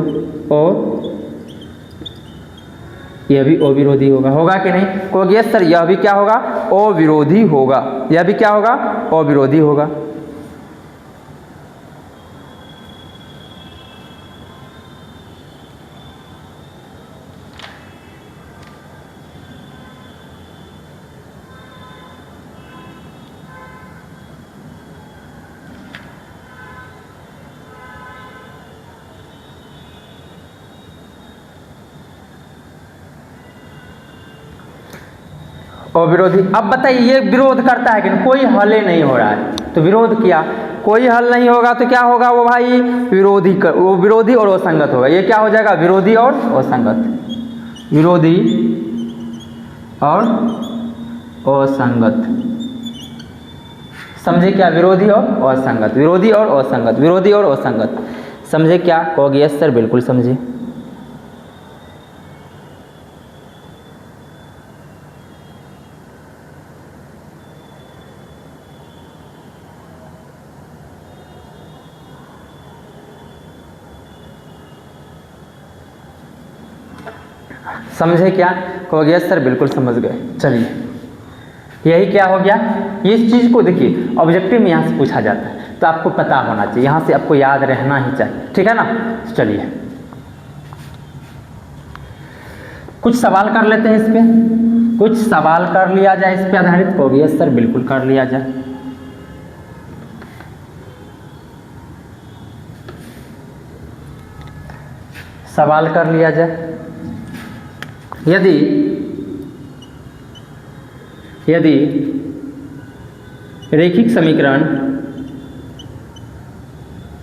यह भी अविरोधी होगा, होगा कि नहीं? कहोगे यस सर यह भी क्या होगा, अविरोधी होगा। यह भी क्या होगा, अविरोधी होगा। अविरोधी। अब बताइए ये विरोध करता है कि कोई हल ही नहीं हो रहा है, तो विरोध किया, कोई हल नहीं होगा तो क्या होगा वो भाई, वो विरोधी और असंगत होगा। ये क्या हो जाएगा, विरोधी और असंगत। विरोधी और असंगत, समझे क्या, विरोधी और असंगत, विरोधी और असंगत, विरोधी और असंगत, समझे क्या? कहोगे यस सर बिल्कुल समझे। समझे क्या? कहोगे यस सर बिल्कुल समझ गए। चलिए यही क्या हो गया, इस चीज़ को देखिए ऑब्जेक्टिव में यहाँ से पूछा जाता है तो आपको पता होना चाहिए, यहाँ से आपको याद रहना ही चाहिए, ठीक है ना? चलिए कुछ सवाल कर लेते हैं इस पे, कुछ सवाल कर लिया जाए इस पे आधारित। कहोगे यस सर बिल्कुल कर लिया जाए। सवाल कर लिया जाए। यदि रैखिक समीकरण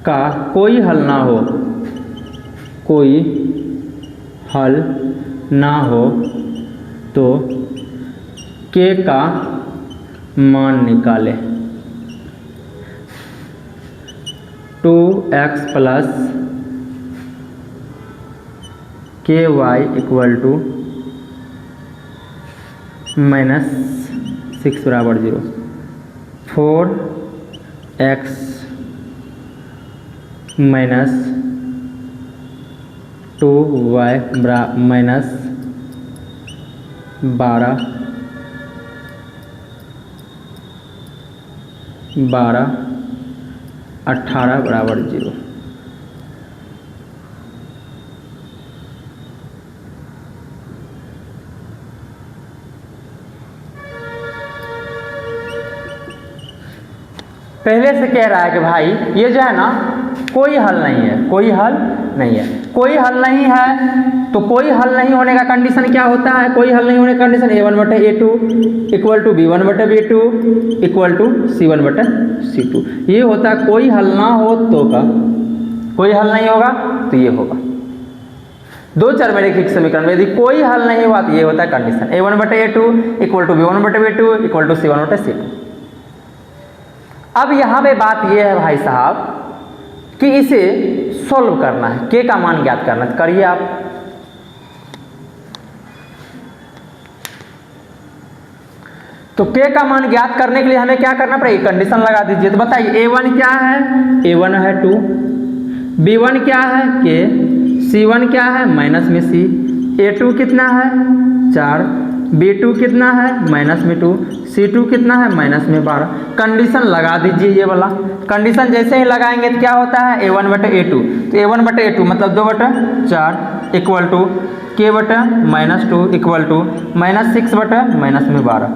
का कोई हल ना हो, कोई हल ना हो तो k का मान निकालें। 2x plus ky equal to -6 बराबर 0। 4x माइनस 2y माइनस 12 18 बराबर 0। पहले से कह रहा है कि भाई ये जो है ना कोई हल नहीं है, कोई हल नहीं है, कोई हल नहीं है। तो कोई हल नहीं होने का कंडीशन क्या होता है, कोई हल नहीं होने का condition a1/a2 equal to b1/b2 equal to c1/c2। ये होता है कोई हल ना हो तो का, कोई हल नहीं होगा तो ये होगा। दो चर में रैखिक समीकरण में यदि कोई हल नहीं हुआ तो ये होता है condition a1/a2 equal to b1/b2 equal to c1/c2। अब यहाँ पे बात ये है भाई साहब कि इसे सॉल्व करना है, k का मान ज्ञात करना है, तो करिए आप। तो k का मान ज्ञात करने के लिए हमें क्या करना पड़ेगा, कंडीशन लगा दीजिए। तो बताइए a1 क्या है, a1 है 2, b1 क्या है k, c1 क्या है माइनस में c, a2 कितना है 4, b2 कितना है माइनस में 2, c2 कितना है माइनस में 12। कंडीशन लगा दीजिए ये वाला। कंडीशन जैसे ही लगाएंगे तो क्या होता है a1/a2, तो a1/a2 मतलब 2/4 equal to k/-2 equal to -6/-12।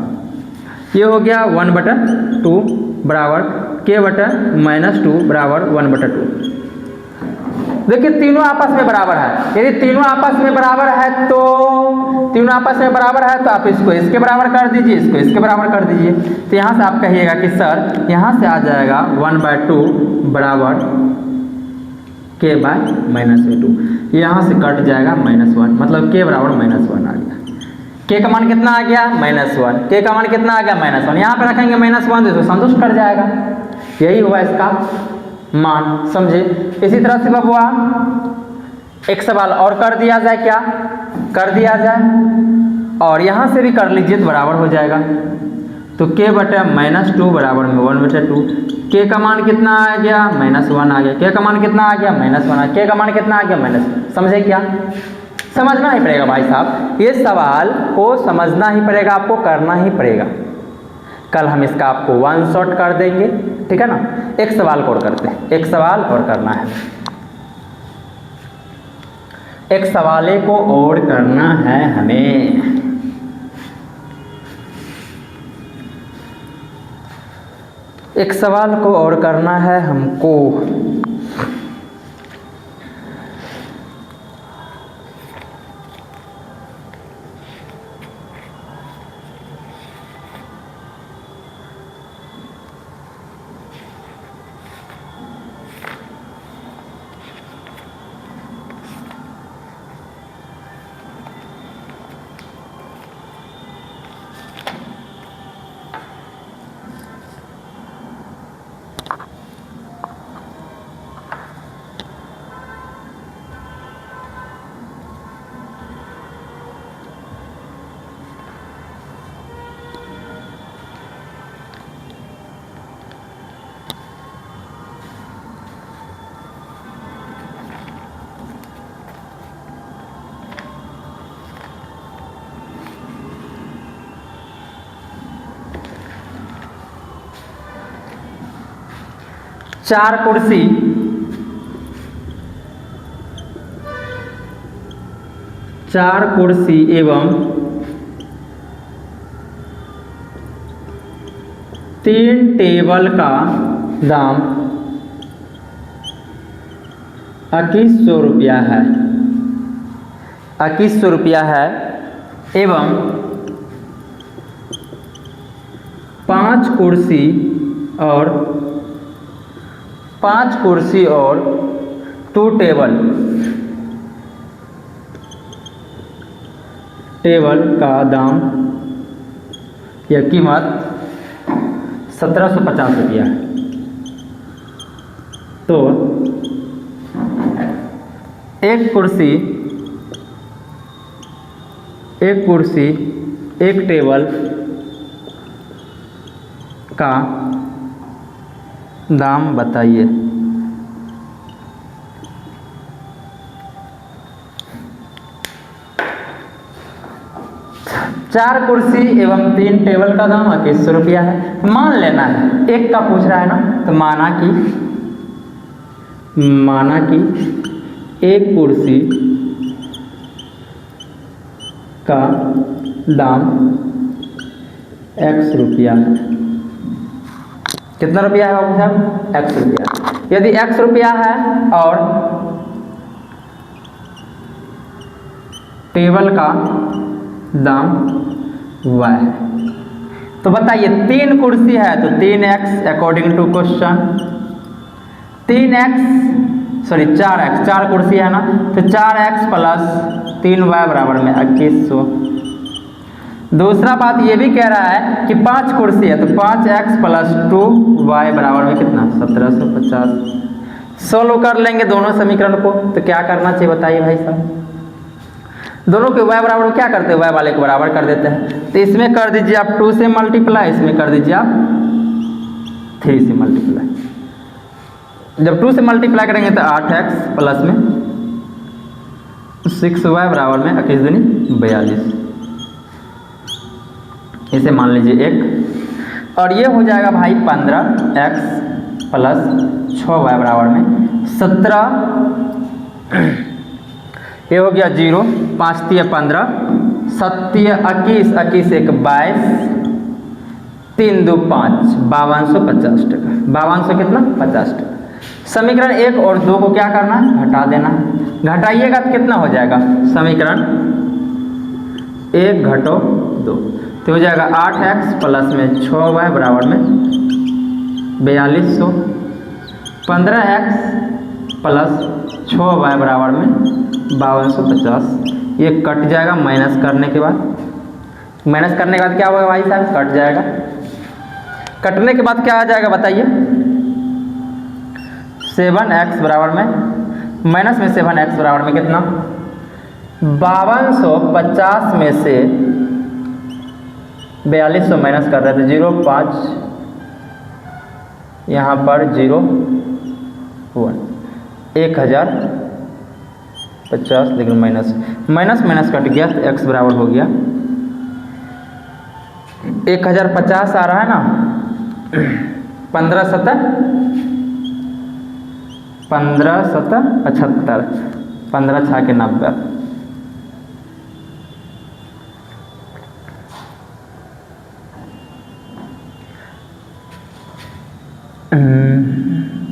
ये हो गया 1/2 बराबर k/-2 बराबर 1/2। देखिए तीनों आपस में बराबर है, यदि तीनों आपस में बराबर है तो आप इसको इसके बराबर कर दीजिए, इसको इसके बराबर कर दीजिए। तो यहाँ से आप कहिएगा कि सर यहाँ से आ जाएगा 1/2 बराबर k/-2, यहाँ से कट जाएगा -1, मतलब k बराबर -1 आ गया। k का मान कितना आ गया -1, k का मान कितना आ गया -1, यहाँ पे रखेंगे -1 तो संतुष्ट कर जाएगा। यही हुआ इसका मान, समझे। इसी तरह से बबुआ एक सवाल और कर दिया जाए, क्या कर दिया जाए, और यहाँ से भी कर लीजिए तो बराबर हो जाएगा। तो k बटा -2 बराबर में 1/2। k का मान कितना आ गया, -1 आ गया। k का मान कितना आ गया, -1 आ गया। k का मान कितना आ गया, समझे क्या? समझना ही पड़ेगा भाई साहब, ये सवाल को समझना ही पड़ेगा, आपको करना ही पड़ेगा। कल हम इसका आपको वन शॉट कर देंगे, ठीक है ना। एक सवाल और करते हैं, एक सवाल और करना है, एक सवाले को और करना है हमें। एक सवाल को और करना है हमको। चार कुर्सी एवं 3 टेबल का दाम 2100 रुपया है, 2100 रुपया है, एवं 5 कुर्सी और 2 टेबल का दाम या कीमत 1750 रुपया है। तो एक कुर्सी, एक टेबल का दाम बताइए। चार कुर्सी एवं 3 टेबल का दाम 2100 रुपया है। मान लेना है, एक का पूछ रहा है ना, तो माना कि एक कुर्सी का दाम x रुपया है। कितना रुपया है बाबू साहब, x रुपया। यदि x रुपया है और टेबल का दाम y है, तो बताइए 3 कुर्सी है तो 3x according to question, 4x, 4 कुर्सी है ना, तो 4x प्लस 3y बराबर में 2100। दूसरा बात ये भी कह रहा है कि 5 कुर्सी है तो 5x प्लस 2y बराबर में कितना, 1750। सोल्व कर लेंगे दोनों समीकरण को, तो क्या करना चाहिए बताइए भाई साहब। दोनों के y बराबर क्या करते हैं, y वाले के बराबर कर देते हैं। तो इसमें कर दीजिए आप 2 से मल्टीप्लाई, इसमें कर दीजिए आप 3 से मल्टीप्लाई। जब 2 से मल्टीप्लाई करेंगे तो 8x प्लस में 6y बराबर में 21 दूनी 42। इसे मान लीजिए 1, और ये हो जाएगा भाई 15x प्लस 6y बराबर में 17। ये हो गया 0, 5 × 15, 7 × 21, 21 × 1 22, 3 × 2 = 5, 5250 टका। 5200 कितना, 50 टका। समीकरण 1 और 2 को क्या करना है, घटा देना है। घटाइएगा तो कितना हो जाएगा, समीकरण 1 घटो 2 तो हो जाएगा 8x प्लस में 6y बराबर में 4200, 15x प्लस 6y बराबर में 5250। ये कट जाएगा माइनस करने के बाद, क्या होगा भाई साहब, कट जाएगा। कटने के बाद क्या आ जाएगा बताइए, 7x बराबर में माइनस में 7x बराबर में कितना, 5250 में से 4200 माइनस कर रहे थे 0.5, यहाँ पर 0.1, 1050, लेकिन माइनस माइनस कट गया तो x बराबर हो गया 1050 आ रहा है ना, 15 7 75, 15 6 के 90,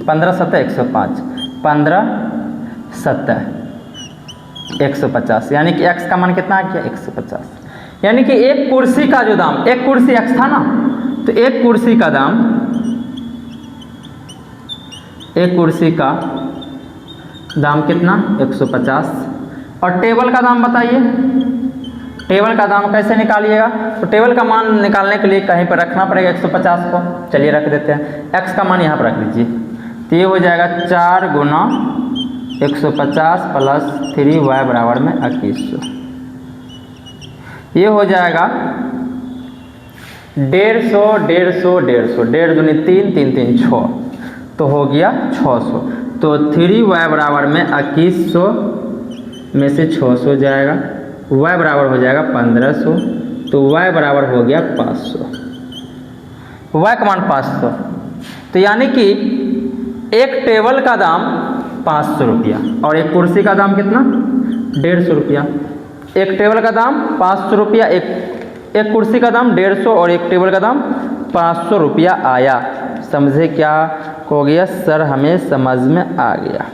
15 7 105, 15 7 150, यानी कि x का मान कितना आ गया 150। यानी कि एक कुर्सी का जो दाम, एक कुर्सी x था ना, तो एक कुर्सी का दाम, एक कुर्सी का दाम कितना 150। और टेबल का दाम बताइए, टेबल का दाम कैसे निकालिएगा? तो टेबल का मान निकालने के लिए कहीं पर रखना पड़ेगा 150 को, चलिए रख देते हैं। x का मान यहाँ पर रख लीजिए, तो ये हो जाएगा 4 गुना 150 प्लस 3y बराबर में 2100। ये हो जाएगा 150 150 150, 1.5 दूनी 3, 3 3 6, तो हो गया 600। तो 3y बराबर में 2100 में से 600 जाएगा, y बराबर हो जाएगा 1500, तो y बराबर हो गया 500, y का मान 500। तो यानी कि एक टेबल का दाम 500 रुपया और एक कुर्सी का दाम कितना 150 रुपया। एक टेबल का दाम 500 रुपया, एक कुर्सी का दाम 150 और एक टेबल का दाम 500 रुपया आया। समझे क्या हो गया? सर हमें समझ में आ गया,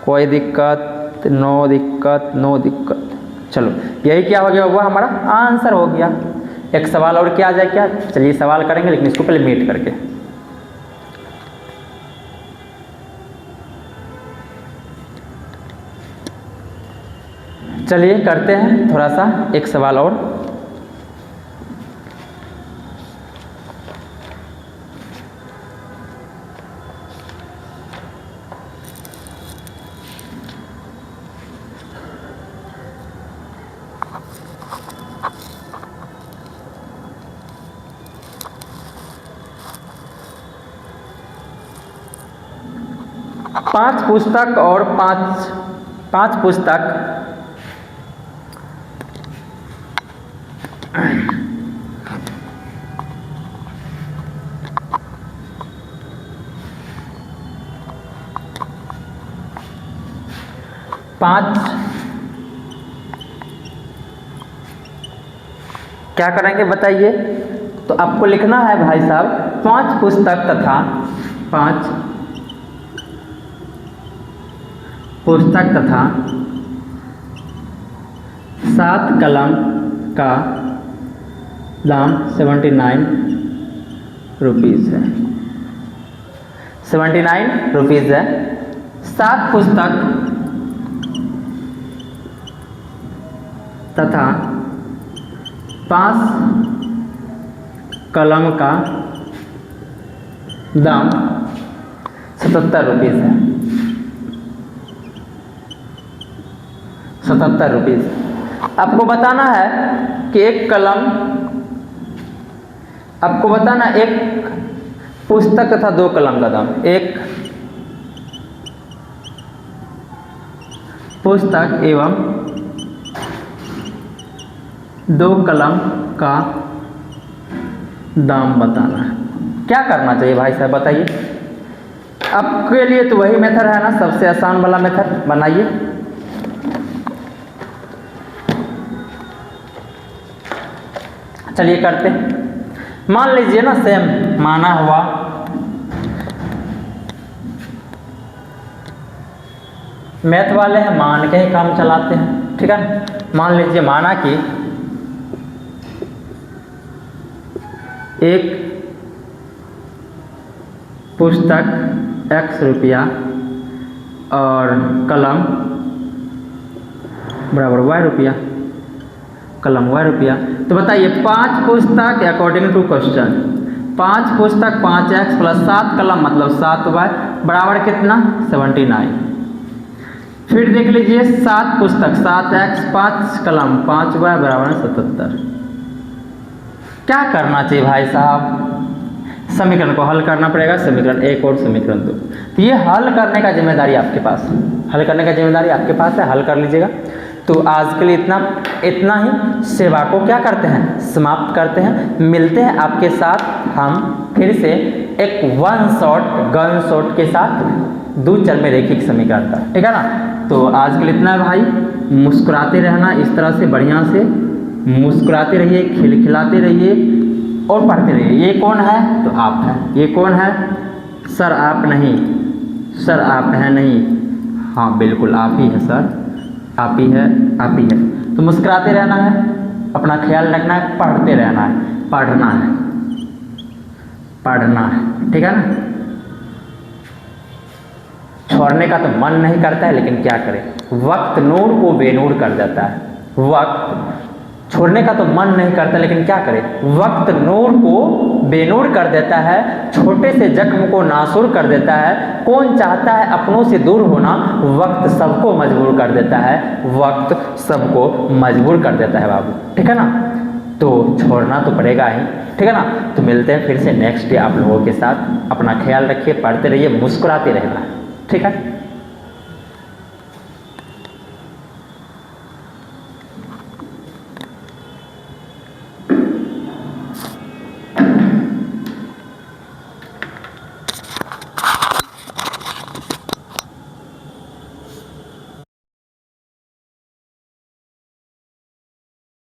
कोई दिक्कत? नो दिक्कत, नो दिक्कत। चलो यही क्या हो गया, वो हमारा आंसर हो गया। एक सवाल और क्या आ जाए क्या? चलिए सवाल करेंगे, लेकिन इसको पहले मीट करके। चलिए करते हैं थोड़ा सा एक सवाल और। पांच पुस्तक और पांच पुस्तक क्या करेंगे बताइए? तो आपको लिखना है भाई साहब, 5 पुस्तक तथा 5 पुस्तक तथा 7 कलम का दाम 79 रुपीज़ है। 79 रुपीज़ है। 7 पुस्तक तथा 5 कलम का दाम 77 रुपीज़ है। 77 रुपीज़। आपको बताना है कि एक कलम, आपको बताना एक पुस्तक तथा 2 कलम का दाम, एक पुस्तक एवं 2 कलम का दाम बताना है। क्या करना चाहिए भाई साहब बताइए? आपके लिए तो वही मेथड है ना, सबसे आसान वाला मेथड बनाइए। चलिए करते। मान लीजिए ना, सेम माना हुआ मैथ वाले हैं, मान के ही काम चलाते हैं, ठीक है। मान लीजिए माना कि एक पुस्तक x रुपया और कलम बराबर y रुपया, कलम y रुपया। तो बताइए 5 पुस्तक अकॉर्डिंग टू क्वेश्चन, 5 पुस्तक 5x प्लस 7 कलम मतलब 7y बराबर कितना 79। फिर देख लीजिए 7 पुस्तक 7x 5 कलम 5y बराबर 77। क्या करना चाहिए भाई साहब? समीकरण को हल करना पड़ेगा, समीकरण 1 और समीकरण 2। तो ये हल करने का जिम्मेदारी आपके पास, हल करने का जिम्मेदारी आपके पास है, हल कर लीजिएगा। तो आज के लिए इतना ही। सेवा को क्या करते हैं? समाप्त करते हैं। मिलते हैं आपके साथ हम फिर से एक गन शॉट के साथ द्विचर में रैखिक समीकरण का, ठीक है ना। तो आज के लिए इतना है भाई। मुस्कुराते रहना, इस तरह से बढ़िया से मुस्कुराते रहिए, खिलखिलाते रहिए और पढ़ते रहिए। ये कौन है? तो आप हैं। ये कौन है? सर आप नहीं, सर आप हैं नहीं, हाँ बिल्कुल आप ही है सर, आप ही है, आप ही है। तो मुस्कुराते रहना है, अपना ख्याल रखना है, पढ़ते रहना है, पढ़ना है, पढ़ना है, ठीक है ना। छोड़ने का तो मन नहीं करता है, लेकिन क्या करें, वक्त नूर को बेनूर कर देता है। वक्त छोड़ने का तो मन नहीं करता, लेकिन क्या करें, वक्त नूर को बेनूर कर देता है, छोटे से जख्म को नासूर कर देता है। कौन चाहता है अपनों से दूर होना? वक्त सबको मजबूर कर देता है, वक्त सबको मजबूर कर देता है बाबू, ठीक है ना। तो छोड़ना तो पड़ेगा ही, ठीक है ना। तो मिलते हैं फिर से नेक्स्ट डे आप लोगों के साथ। अपना ख्याल रखिए, पढ़ते रहिए, मुस्कुराते रहना, ठीक है।